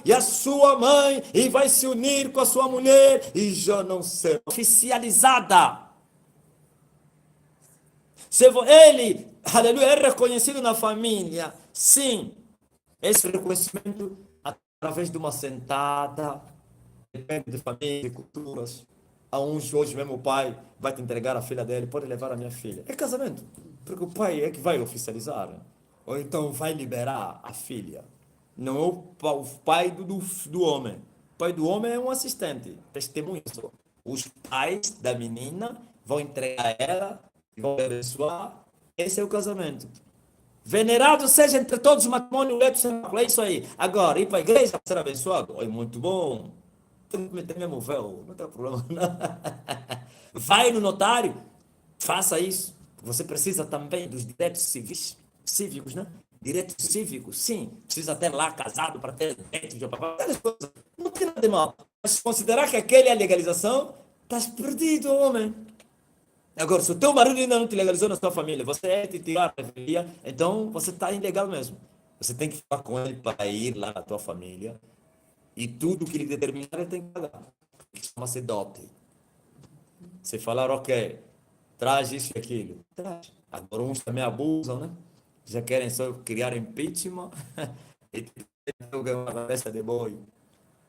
e a sua mãe, e vai se unir com a sua mulher, e já não será oficializada. Ele, aleluia, é reconhecido na família. Sim, esse reconhecimento através de uma sentada, depende de família, de culturas. A uns hoje mesmo o pai vai te entregar a filha dele, pode levar a minha filha. É casamento, porque o pai é que vai oficializar. Ou então vai liberar a filha. Não é o pai do homem. O pai do homem é um assistente, testemunha só. Os pais da menina vão entregar ela, vão abençoar. Esse é o casamento. Venerado seja entre todos o matrimônio, é isso aí. Agora, ir para a igreja para ser abençoado, é muito bom. Tem mesmo véu, não tem problema não. Vai no notário, faça isso. Você precisa também dos direitos civis, cívicos, né? Direitos cívicos, sim. Precisa ter lá casado para ter direitos de papá. Não tem nada de mal. Mas se considerar que aquele é a legalização, estás perdido, homem. Agora, se o teu marido ainda não te legalizou na sua família, você é te tirar a revelia, então você está ilegal mesmo. Você tem que falar com ele para ir lá na tua família. E tudo que ele determinar, ele tem que pagar. Chama-se dote. Se falar, ok, traz isso e aquilo. Traz. Agora uns também abusam, né? Já querem só criar impeachment e tem uma cabeça de boi.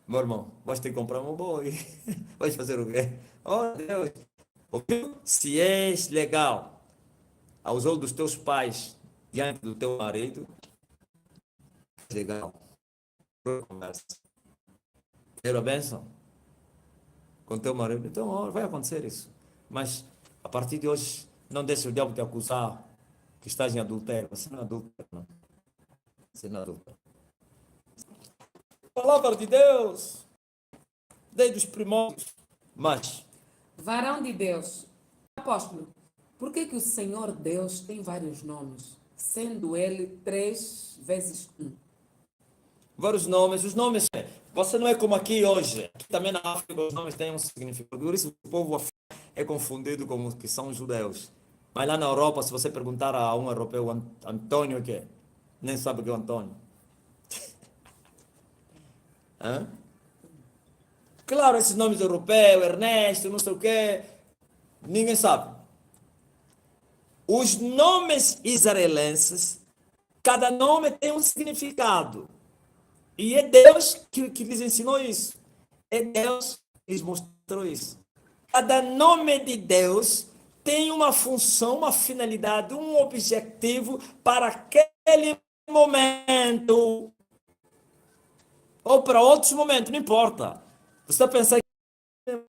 Meu irmão, vais ter que comprar um boi. Vais fazer o quê? Oh, Deus. Ouviu? Se és legal aos olhos dos teus pais diante do teu marido, legal. Conversa. Quero a bênção? com teu marido. Então, ó, vai acontecer isso. Mas, a partir de hoje, não deixe o diabo te acusar que estás em adultério. Você não é adultério, não. Você não é adultério. Palavra de Deus, desde os primórdios. Mas, Varão de Deus. Apóstolo, por que que o Senhor Deus tem vários nomes, sendo ele 3 vezes 1? vários nomes, os nomes, você não é como aqui hoje. Aqui também na África os nomes têm um significado. Por isso o povo é confundido com os que são judeus. Mas lá na Europa, se você perguntar a um europeu, Antônio o quê? Nem sabe o que é o Antônio. Hã? Claro, esses nomes europeus, Ernesto, não sei o quê, ninguém sabe. Os nomes israelenses, cada nome tem um significado. E é Deus que lhes ensinou isso. É Deus que lhes mostrou isso. Cada nome de Deus tem uma função, uma finalidade, um objetivo para aquele momento. Ou para outros momentos, não importa. Você pensa que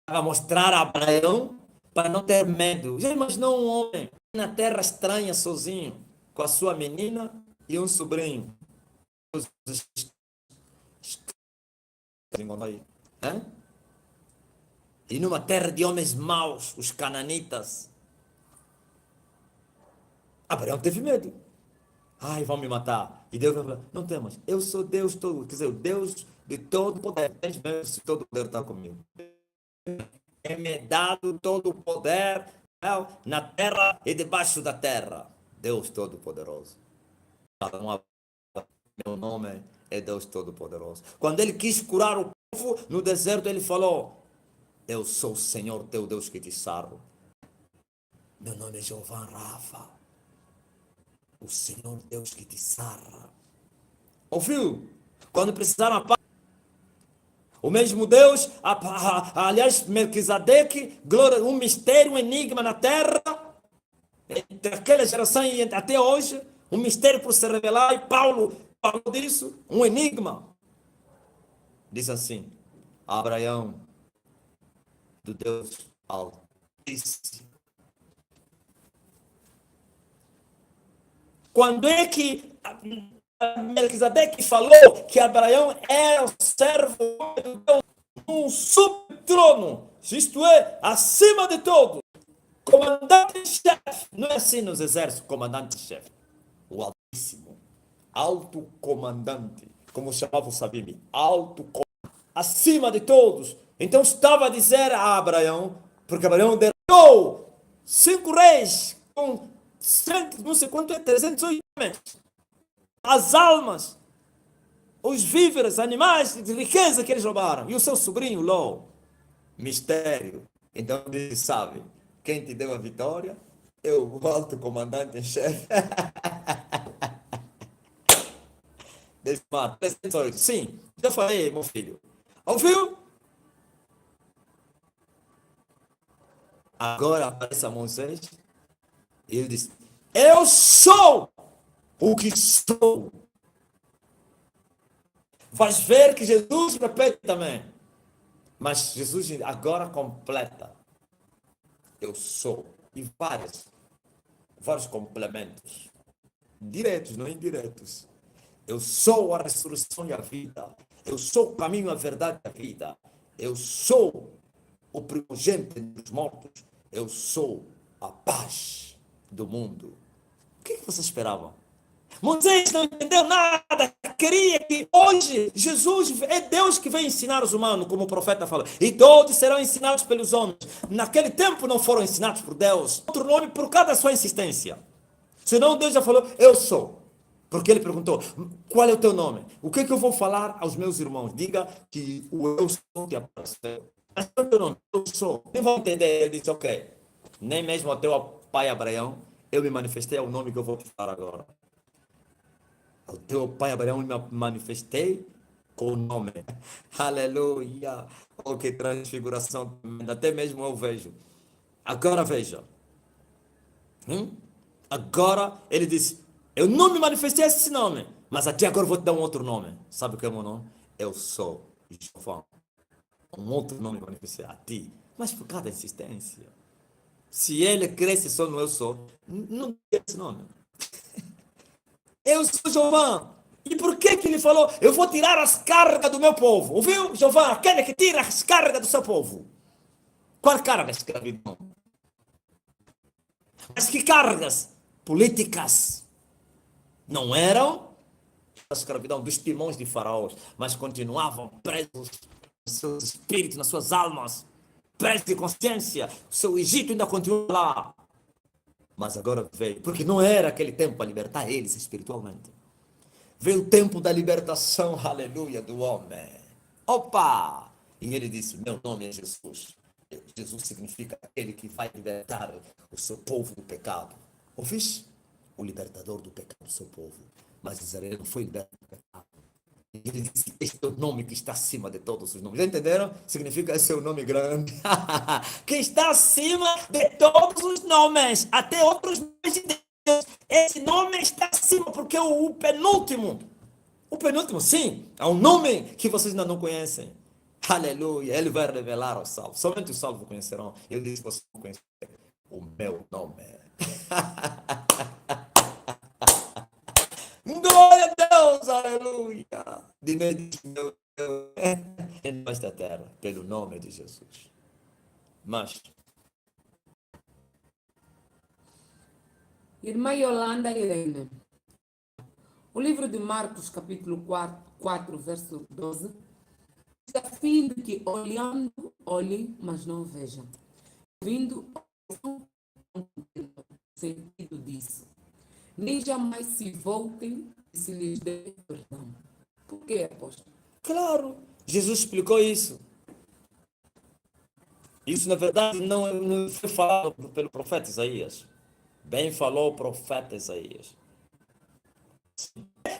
vai mostrar a Abraão para não ter medo. Já imaginou um homem na terra estranha, sozinho, com a sua menina e um sobrinho? Hã? E numa terra de homens maus, os cananitas. Abraão teve medo. Ai, vão me matar. E Deus vai falar, não temas, eu sou Deus todo, quer dizer, o Deus de todo poder. Tens medo se todo poder está comigo. É-me dado todo o poder na terra e debaixo da terra. Deus Todo-Poderoso. Meu nome é Deus Todo-Poderoso. Quando ele quis curar o povo no deserto, ele falou, eu sou o Senhor teu Deus que te sarro. Meu nome é Jeová Rafa. O Senhor Deus que te sarra. Ouviu? Quando precisaram a paz, o mesmo Deus, aliás, Melquisedeque, glória, um mistério, um enigma na terra, entre aquela geração e até hoje, um mistério por se revelar, e Paulo falou disso, um enigma. Diz assim, Abraão, do Deus Altíssimo. Quando é que Melquisedeque falou que Abraão era o servo de Deus, um subtrono, isto é, acima de todo, comandante-chefe, não é assim nos exércitos, comandante-chefe, o Altíssimo, alto comandante, como chamava o Sabine, alto comandante, acima de todos. Então estava a dizer a Abraão, porque Abraão derrotou 5 reis com 100, não sei quanto é, 308 homens. As almas, os víveres, animais de riqueza que eles roubaram. E o seu sobrinho, Ló, mistério. Então ele sabe, quem te deu a vitória é o alto comandante em chefe. Sim, já falei, meu filho. Ouviu? Agora aparece a Moisés e ele diz, eu sou o que sou. Vais ver que Jesus repete também. Mas Jesus agora completa. Eu sou. E vários complementos. Diretos, não indiretos. Eu sou a ressurreição e a vida. Eu sou o caminho, a verdade e a vida. Eu sou o primogênito dos mortos. Eu sou a paz do mundo. O que você esperava? Moisés não entendeu nada, queria que hoje Jesus é Deus que vem ensinar os humanos, como o profeta falou, e todos serão ensinados pelos homens. Naquele tempo não foram ensinados por Deus, outro nome por cada sua insistência. Senão Deus já falou, eu sou. Porque ele perguntou, qual é o teu nome? O que é que eu vou falar aos meus irmãos? Diga que o eu sou te apareceu. Mas qual é o teu nome? Eu sou. Nem vão entender. Ele disse, ok, nem mesmo ao teu pai Abraão, eu me manifestei ao nome que eu vou te falar agora. Ao teu pai Abraão me manifestei com o nome. Aleluia. Oh, que transfiguração. Até mesmo eu vejo. Agora veja. Agora ele disse, eu não me manifestei esse nome, mas aqui agora eu vou te dar um outro nome. Sabe o que é o meu nome? Eu sou Jeová. um outro nome para beneficiar a ti. Mas por causa da insistência. Se ele cresce só no eu sou, não tem esse nome. Eu sou Jeová. E por que ele falou, eu vou tirar as cargas do meu povo? Ouviu, Jeová? Aquele que tira as cargas do seu povo. Qual carga? Escravidão. Mas que cargas? Políticas. Não eram a escravidão dos timões de faraós, mas continuavam presos nos seus espíritos, nas suas almas, presos de consciência. O seu Egito ainda continua lá. Mas agora veio, porque não era aquele tempo para libertar eles espiritualmente. Veio o tempo da libertação, aleluia, do homem. Opa! E ele disse, meu nome é Jesus. Jesus significa aquele que vai libertar o seu povo do pecado. Ouviste? O libertador do pecado do seu povo. Mas Israel não foi liberto do pecado. E ele disse, este é o nome que está acima de todos os nomes. Já entenderam? Significa esse é o nome grande. Que está acima de todos os nomes. Até outros nomes de Deus. Esse nome está acima porque é o penúltimo. O penúltimo, sim. É um nome que vocês ainda não conhecem. Aleluia. Ele vai revelar aos salvos. Somente os salvos conhecerão. Ele disse, vocês não conhecem o meu nome. Glória a Deus, aleluia. De meio de meu Deus, em esta terra, pelo nome de Jesus. Mas, Irmã Yolanda Irene, o livro de Marcos, capítulo 4, verso 12, diz a fim de que olhando, olhem, mas não vejam. Vindo, não entendam o sentido disso. Nem jamais se voltem e se lhes dê perdão. Por quê, apóstolo? claro, Jesus explicou isso. Isso, na verdade, não foi falado pelo profeta Isaías. Bem falou o profeta Isaías.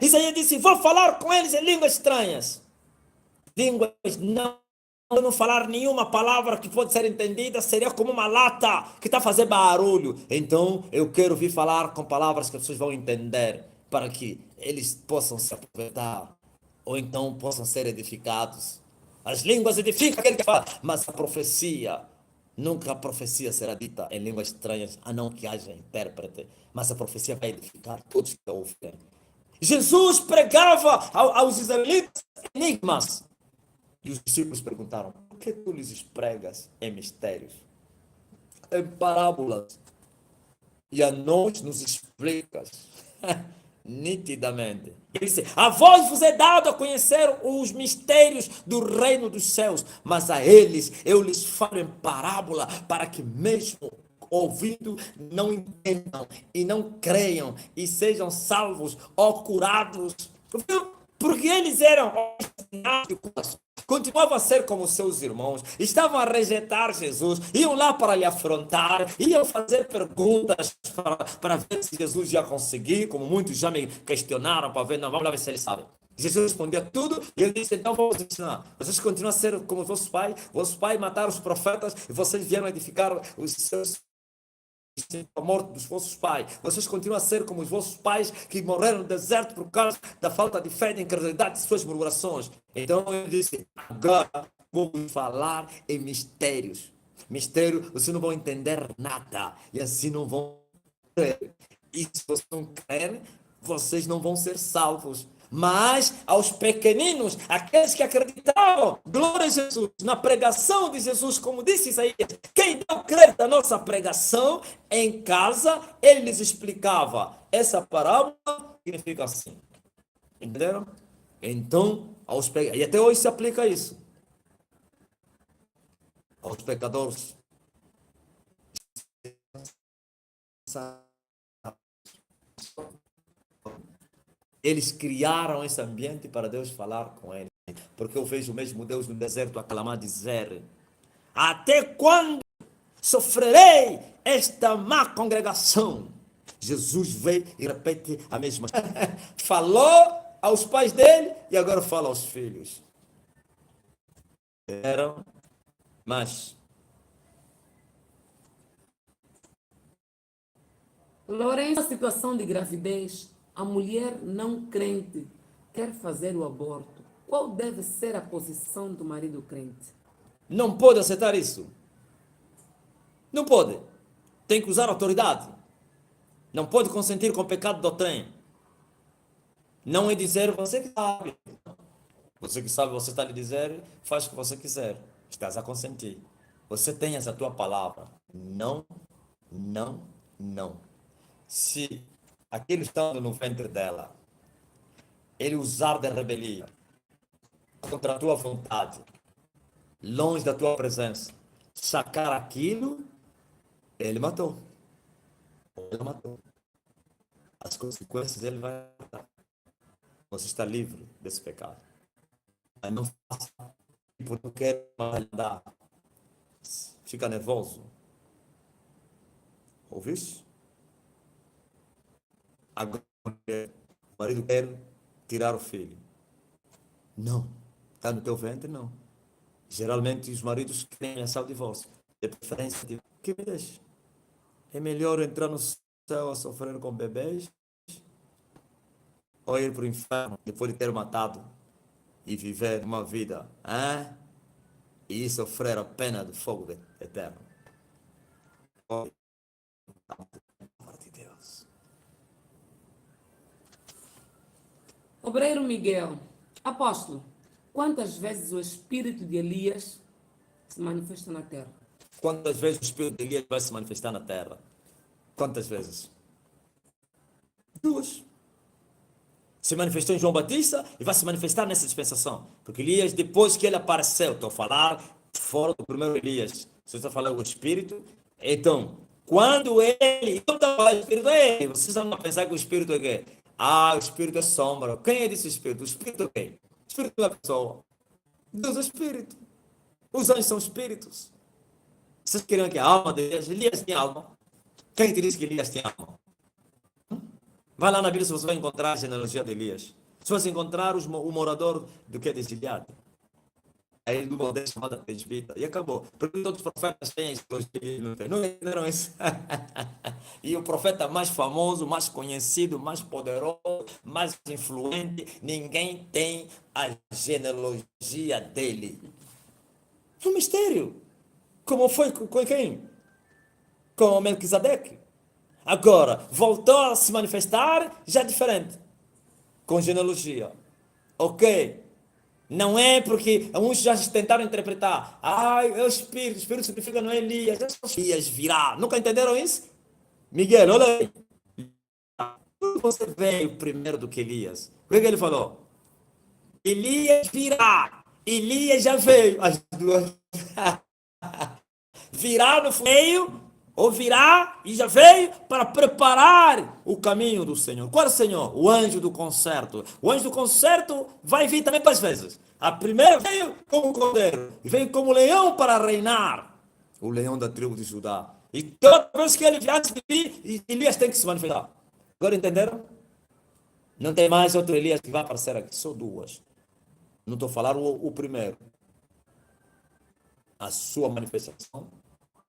Isaías disse, vou falar com eles em línguas estranhas. Línguas não falar nenhuma palavra que pode ser entendida, seria como uma lata que está a fazer barulho. Então, eu quero vir falar com palavras que as pessoas vão entender, para que eles possam se aproveitar, ou então possam ser edificados. As línguas edificam aquele que fala, mas a profecia, nunca a profecia será dita em línguas estranhas, a não que haja intérprete, mas a profecia vai edificar todos que ouvem. Jesus pregava aos israelitas enigmas. E os discípulos perguntaram, por que tu lhes pregas em mistérios, em parábolas, e a nós nos explicas nitidamente? Ele disse, a vós vos é dado a conhecer os mistérios do reino dos céus, mas a eles eu lhes falo em parábola, para que mesmo ouvindo não entendam e não creiam e sejam salvos ou curados. Porque eles eram continuavam a ser como seus irmãos, estavam a rejeitar Jesus, iam lá para lhe afrontar, iam fazer perguntas para ver se Jesus ia conseguir, como muitos já me questionaram para ver, não, vamos lá ver se ele sabe. Jesus respondia tudo e ele disse, então vamos ensinar. Vocês continuam a ser como vossos pais mataram os profetas e vocês vieram edificar os seus a morte dos vossos pais. Vocês continuam a ser como os vossos pais que morreram no deserto por causa da falta de fé e da incredulidade de suas murmurações. Então ele disse, agora vou falar em mistérios. Mistério, vocês não vão entender nada. E assim não vão crer. E se vocês não crerem, vocês não vão ser salvos. Mas aos pequeninos, aqueles que acreditavam, glória a Jesus, na pregação de Jesus, como disse Isaías, quem não crê da nossa pregação, em casa, ele lhes explicava, essa parábola significa assim. Entenderam? Então, e até hoje se aplica isso. Aos pecadores. Eles criaram esse ambiente para Deus falar com eles. Porque eu vejo o mesmo Deus no deserto aclamar, dizer, até quando sofrerei esta má congregação? Jesus veio e repete a mesma coisa. Falou aos pais dele e agora fala aos filhos. Mas Lourenço, a situação de gravidez, a mulher não crente quer fazer o aborto. Qual deve ser a posição do marido crente? Não pode aceitar isso. Não pode. Tem que usar autoridade. Não pode consentir com o pecado do trem. Não é dizer você que sabe. Você que sabe, você está a lhe dizer, faz o que você quiser. Estás a consentir. Você tem essa tua palavra. Não, não, não. Se aquele estando no ventre dela, ele usar de rebelião contra a tua vontade, longe da tua presença, sacar aquilo, ele matou. Ele matou. As consequências ele vai dar. Você está livre desse pecado. Mas não faça, porque não quer mais andar. Fica nervoso. Ouviste? Agora o marido quer tirar o filho. Não. Está no teu ventre? Não. Geralmente os maridos querem ameaçar o divórcio. De preferência, que me deixe. É melhor entrar no céu a sofrer com bebês ou ir para o inferno depois de ter matado e viver uma vida, e sofrer a pena do fogo eterno. Oh, amor de Deus. Obreiro Miguel, apóstolo, quantas vezes o espírito de Elias se manifesta na terra? Quantas vezes o espírito de Elias vai se manifestar na terra? Quantas vezes? 2. Se manifestou em João Batista e vai se manifestar nessa dispensação. Porque Elias, depois que ele apareceu, estou a falar fora do primeiro Elias, você está falando do Espírito, então, quando ele, então está falando do Espírito é ele, vocês vão pensar que o Espírito é quê? O Espírito é sombra. Quem é desse Espírito? O Espírito é quem? O Espírito não é pessoa. Deus é Espírito. Os anjos são Espíritos. Vocês queriam que a alma de Elias, Elias tinha alma? Quem te disse que Elias tinha alma? Vai lá na Bíblia se você vai encontrar a genealogia de Elias. Se você encontrar o morador do que é de Gileade. Aí do aldeia chamada Tesbita. E acabou. Porque todos os profetas têm genealogia. Não entenderam isso? E o profeta mais famoso, mais conhecido, mais poderoso, mais influente, ninguém tem a genealogia dele. É um mistério. Como foi com quem? Com Melquisedeque. Agora, voltou a se manifestar já diferente. Com genealogia. Ok. Não é porque uns já tentaram interpretar. É o Espírito significa não é Elias. Elias virá. Nunca entenderam isso? Miguel, olha aí. Você veio primeiro do que Elias. O que ele falou? Elias virá. Elias já veio. As duas. Virá no meio, ou virá e já veio para preparar o caminho do Senhor. Qual é o Senhor? O anjo do concerto. O anjo do concerto vai vir também para as vezes. A primeira veio como um cordeiro, e veio como leão para reinar. O leão da tribo de Judá. E toda vez que ele viesse de vir, Elias tem que se manifestar. Agora entenderam? Não tem mais outro Elias que vai aparecer aqui, só 2. Não estou a falar o primeiro. A sua manifestação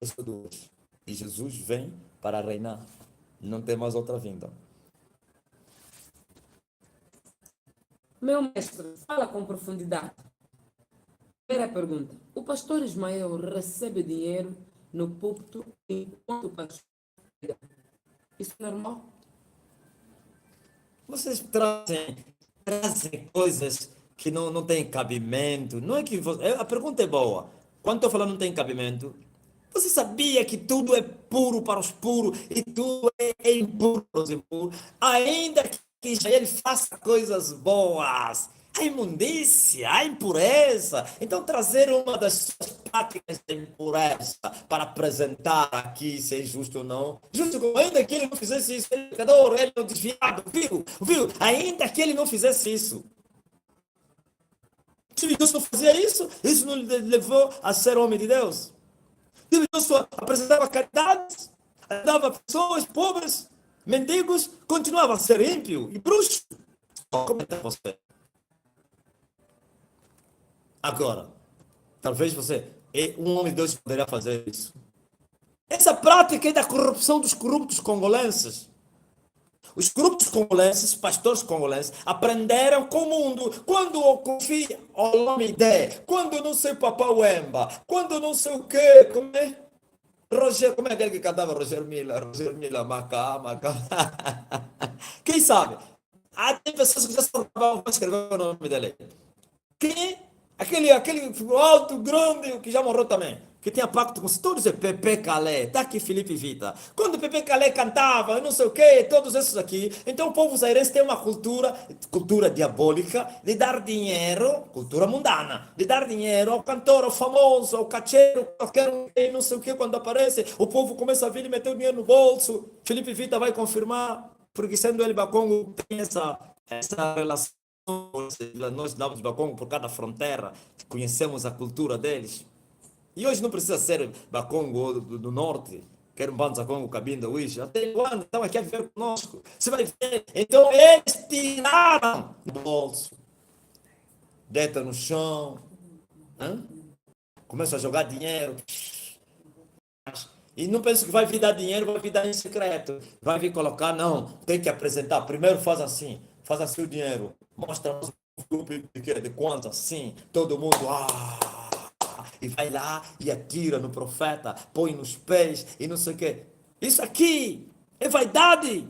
é só 2. E Jesus vem para reinar. Não tem mais outra vinda. Meu mestre, fala com profundidade. Primeira pergunta. O pastor Ismael recebe dinheiro no púlpito enquanto o pastor prega. Isso é normal? Vocês trazem coisas que não têm cabimento. Não é que a pergunta é boa. Quando estou falando não tem cabimento, você sabia que tudo é puro para os puros e tudo é impuro para os impuros? Ainda que Israel faça coisas boas, a imundícia, a impureza. Então, trazer uma das suas práticas de impureza para apresentar aqui se é justo ou não. Justo como ainda que ele não fizesse isso, ele é pecador, ele é um desviado, viu? Ainda que ele não fizesse isso. Se Deus não fazia isso, isso não lhe levou a ser homem de Deus. Deus só apresentava caridade, ajudava pessoas pobres, mendigos, continuava a ser ímpio e bruxo. Como é que você? Agora, talvez você, um homem de Deus poderia fazer isso. Essa prática é da corrupção dos corruptos congolenses. Os grupos congolenses, pastores congolenses, aprenderam com o mundo. Quando o Kofi Olomide, quando não sei Papa Wemba, quando não sei o quê, como é? Roger, como é aquele que cantava Roger Miller, Macá, Macá. Quem sabe? Há tem pessoas que já vão escrever o nome dele. Quem? Aquele alto, grande, que já morreu também. Que tinha pacto com todos, é Pepe Calé. Tá aqui Felipe Vita. Quando Pepe Calé cantava, não sei o quê, todos esses aqui. Então o povo zairense tem uma cultura diabólica, de dar dinheiro, cultura mundana, de dar dinheiro ao cantor, ao famoso, ao cacheiro, qualquer um, não sei o quê, quando aparece, o povo começa a vir e meter o dinheiro no bolso. Felipe Vita vai confirmar, porque sendo ele Bacongo, tem essa relação. Nós damos Bacongo por cada fronteira, conhecemos a cultura deles. E hoje não precisa ser Bacongo do norte, quer um Banza Congo, Cabinda, Wish, até quando estão aqui a viver conosco. Você vai ver. Então eles tiraram do bolso, deita no chão, hein? Começa a jogar dinheiro. E não penso que vai vir dar dinheiro, vai vir dar em secreto. Vai vir colocar, não, tem que apresentar. Primeiro faz assim o dinheiro. Mostra um grupo de quanto assim, todo mundo, e vai lá e atira no profeta, põe nos pés e não sei o quê. Isso aqui é vaidade.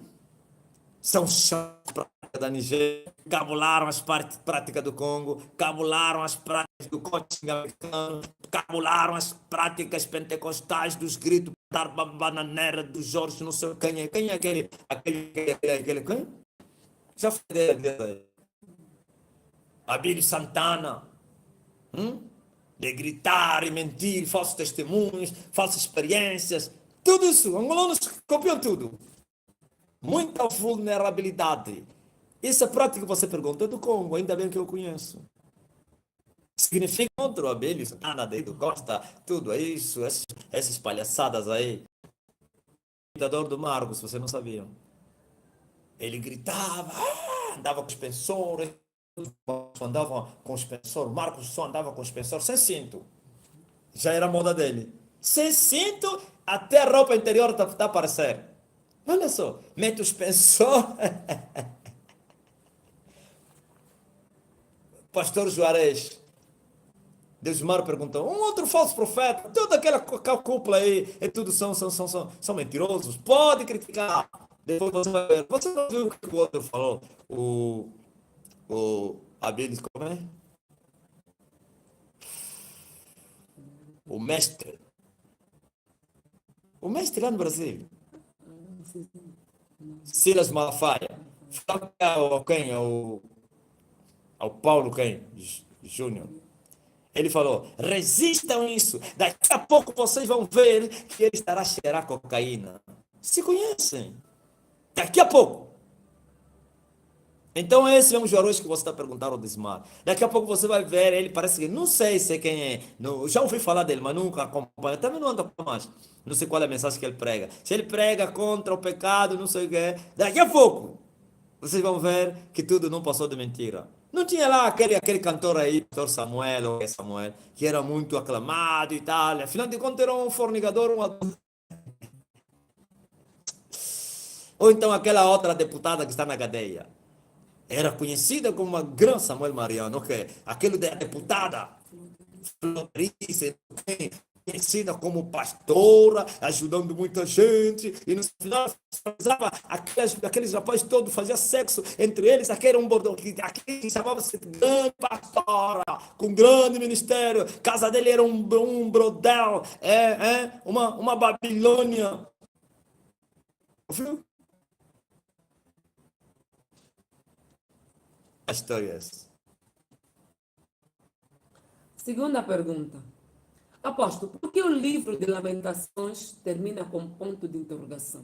São chatos da Nigéria, cabularam as práticas do Congo, cabularam as práticas do coaching americano, cabularam as práticas pentecostais dos gritos da bananeira do Jorge, não sei quem é aquele quem? Já falei dele. Abílio Santana, de gritar e mentir, falsos testemunhos, falsas experiências, tudo isso, angolanos copiam tudo. Muita vulnerabilidade. Essa prática que você pergunta é do Congo, ainda bem que eu conheço. Significa contra o Abelho, Santana, do Costa, tudo é isso, essas palhaçadas aí. O imitador do Marcos, você não sabia. Ele gritava, andava com os pensores, andava com os pensores, Marcos só andava com os pensores sem cinto. Já era a moda dele. Sem cinto, até a roupa interior está a aparecer. Olha só, mete os pensores. Pastor Juarez, Deusmar perguntou, um outro falso profeta, toda aquela cúpula aí, é tudo são mentirosos, pode criticar. Depois você vai ver. Você não viu o que o outro falou? O Abílio, como é? O mestre. O mestre lá no Brasil. Silas Malafaia. Fala ao quem? Ao Paulo quem? Júnior. Ele falou, resistam isso. Daqui a pouco vocês vão ver que ele estará a cheirar cocaína. Se conhecem. Daqui a pouco. Então esse é um Juarez que você está perguntando ao Desmar. Daqui a pouco você vai ver, ele parece que, não sei se é quem é, não, já ouvi falar dele, mas nunca acompanho, também não ando mais. Não sei qual é a mensagem que ele prega. Se ele prega contra o pecado, não sei o que é, daqui a pouco vocês vão ver que tudo não passou de mentira. Não tinha lá aquele cantor aí, cantor Samuel, ou Samuel, que era muito aclamado e tal, afinal de contas era um fornicador, ou então aquela outra deputada que está na cadeia. Era conhecida como uma grande Samuel Mariano, ok? Aquele da deputada, Florice, conhecida como pastora, ajudando muita gente, e no final fazia aqueles rapazes todos faziam sexo entre eles, aquele era um bordão, aquele chamava-se grande pastora, com grande ministério, casa dele era um brodel, uma Babilônia. Viu? A história é essa. Segunda pergunta. Apóstolo, por que o livro de Lamentações termina com ponto de interrogação?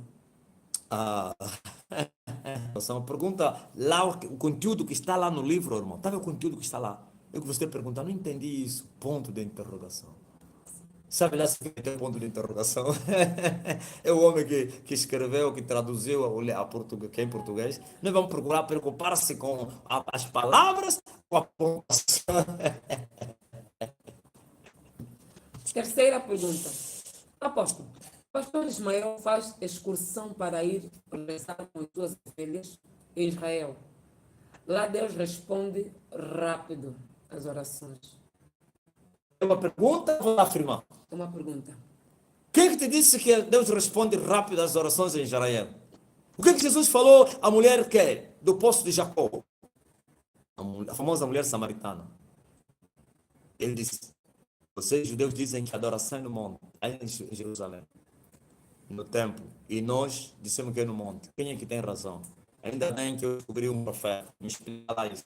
Essa é uma pergunta. Lá, o conteúdo que está lá no livro, irmão. Está o conteúdo que está lá? Eu que você pergunta, não entendi isso. Ponto de interrogação. Sabe lá se tem ponto de interrogação? É o homem que escreveu, que traduziu a português, que é em português. Nós vamos procurar preocupar-se com as palavras ou a pontuação. Terceira pergunta. Apóstolo, pastor Ismael faz excursão para ir rezar com as suas ovelhas em Israel. Lá Deus responde rápido às orações. É uma pergunta ou vou afirmar? Uma pergunta. Quem é que te disse que Deus responde rápido às orações em Israel? O que é que Jesus falou à mulher do poço de Jacó? A famosa mulher samaritana. Ele disse, vocês judeus dizem que a adoração é no monte, aí em Jerusalém, no templo. E nós dissemos que é no monte. Quem é que tem razão? Ainda bem que eu descobri um profeta. Me explica lá isso.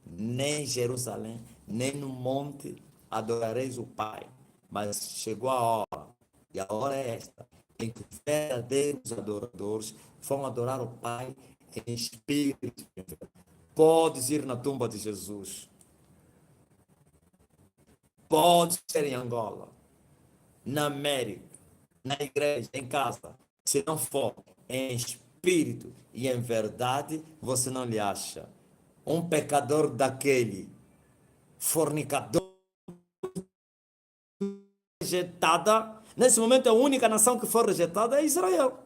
Nem em Jerusalém, nem no monte adorareis o Pai. Mas chegou a hora, e a hora é esta, em que os verdadeiros adoradores vão adorar o Pai em espírito. Podes ir na tumba de Jesus. Pode ser em Angola, na América, na igreja, em casa. Se não for em espírito e em verdade, você não lhe acha. Um pecador daquele, fornicador, rejeitada. Nesse momento, a única nação que foi rejeitada é Israel.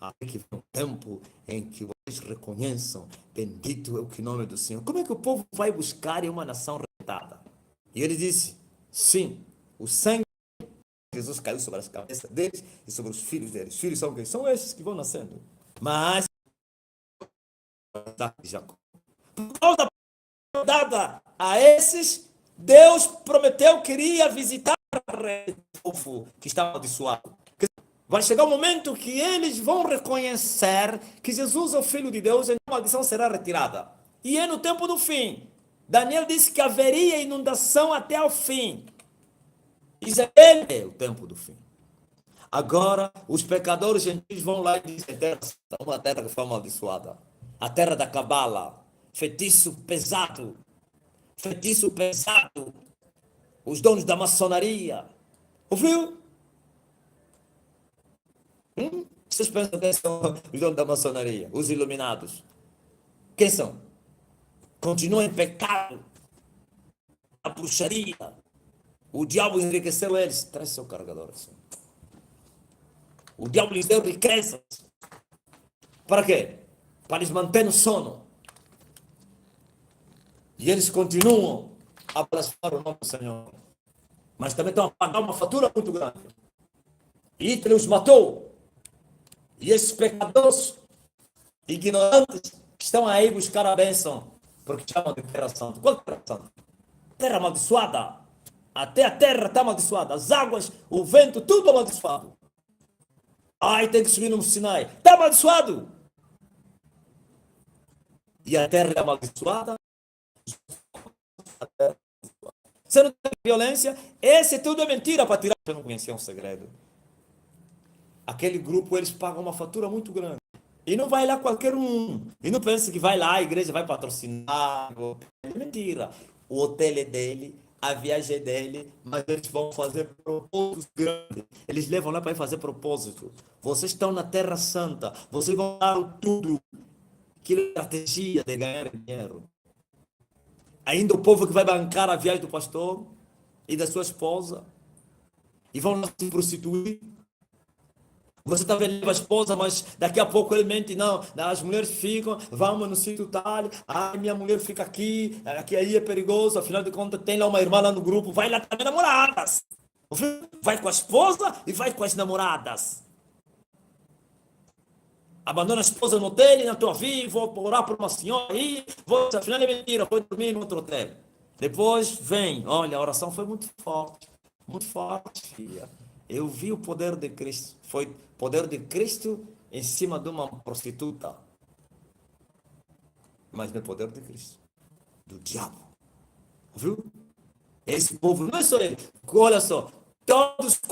Há que um tempo em que vocês reconheçam, bendito é o nome do Senhor. Como é que o povo vai buscar em uma nação rejeitada? E ele disse, sim, o sangue de Jesus caiu sobre as cabeças deles e sobre os filhos deles. Os filhos são quem? São esses que vão nascendo. Mas, por causa dada a esses, Deus prometeu que iria visitar o povo que estava amaldiçoado. Vai chegar o momento que eles vão reconhecer que Jesus é o Filho de Deus e a maldição será retirada. E é no tempo do fim. Daniel disse que haveria inundação até o fim. Israel é o tempo do fim. Agora, os pecadores gentis vão lá e dizem, uma terra que foi amaldiçoada. A terra da cabala. Feitiço pesado. Feitiço pesado. Os donos da maçonaria. Ouviu? Vocês pensam quem são os donos da maçonaria? Os iluminados. Quem são? Continuam em pecado. A bruxaria. O diabo enriqueceu eles. Traz seu carregador assim. O diabo lhes deu riquezas. Para quê? Para lhes manter no sono. E eles continuam a blasfemar o nome do Senhor. Mas também estão a pagar uma fatura muito grande. E Hitler os matou. E esses pecadores ignorantes que estão aí buscar a bênção, porque chamam de terra santa. Qual terra santa? Terra amaldiçoada. Até a terra está amaldiçoada. As águas, o vento, tudo amaldiçoado. Ai, tem que subir no Sinai. Está amaldiçoado. E a terra é amaldiçoada. Você não tem violência. Esse tudo é mentira para tirar. Você não conhecia um segredo. Aquele grupo, eles pagam uma fatura muito grande. E não vai lá qualquer um. E não pensa que vai lá, a igreja vai patrocinar. É mentira. O hotel é dele, a viagem é dele, mas eles vão fazer propósitos grandes. Eles levam lá para ir fazer propósito. Vocês estão na Terra Santa. Vocês vão dar tudo. Aquilo é estratégia de ganhar dinheiro. Ainda o povo que vai bancar a viagem do pastor e da sua esposa. E vão lá se prostituir. Você está vendo a esposa, mas daqui a pouco ele mente, não, as mulheres ficam, vamos no sítio tal, minha mulher fica aqui aí é perigoso, afinal de contas tem lá uma irmã lá no grupo, vai lá também namoradas. Vai com a esposa e vai com as namoradas. Abandona a esposa no hotel, não estou a vir, vou orar por uma senhora aí, afinal é mentira, foi dormir no outro hotel. Depois vem, olha, a oração foi muito forte, filha. Eu vi o poder de Cristo. Foi poder de Cristo em cima de uma prostituta. Mas não é poder de Cristo. Do diabo. Viu? Esse povo não é só ele. Olha só. Todos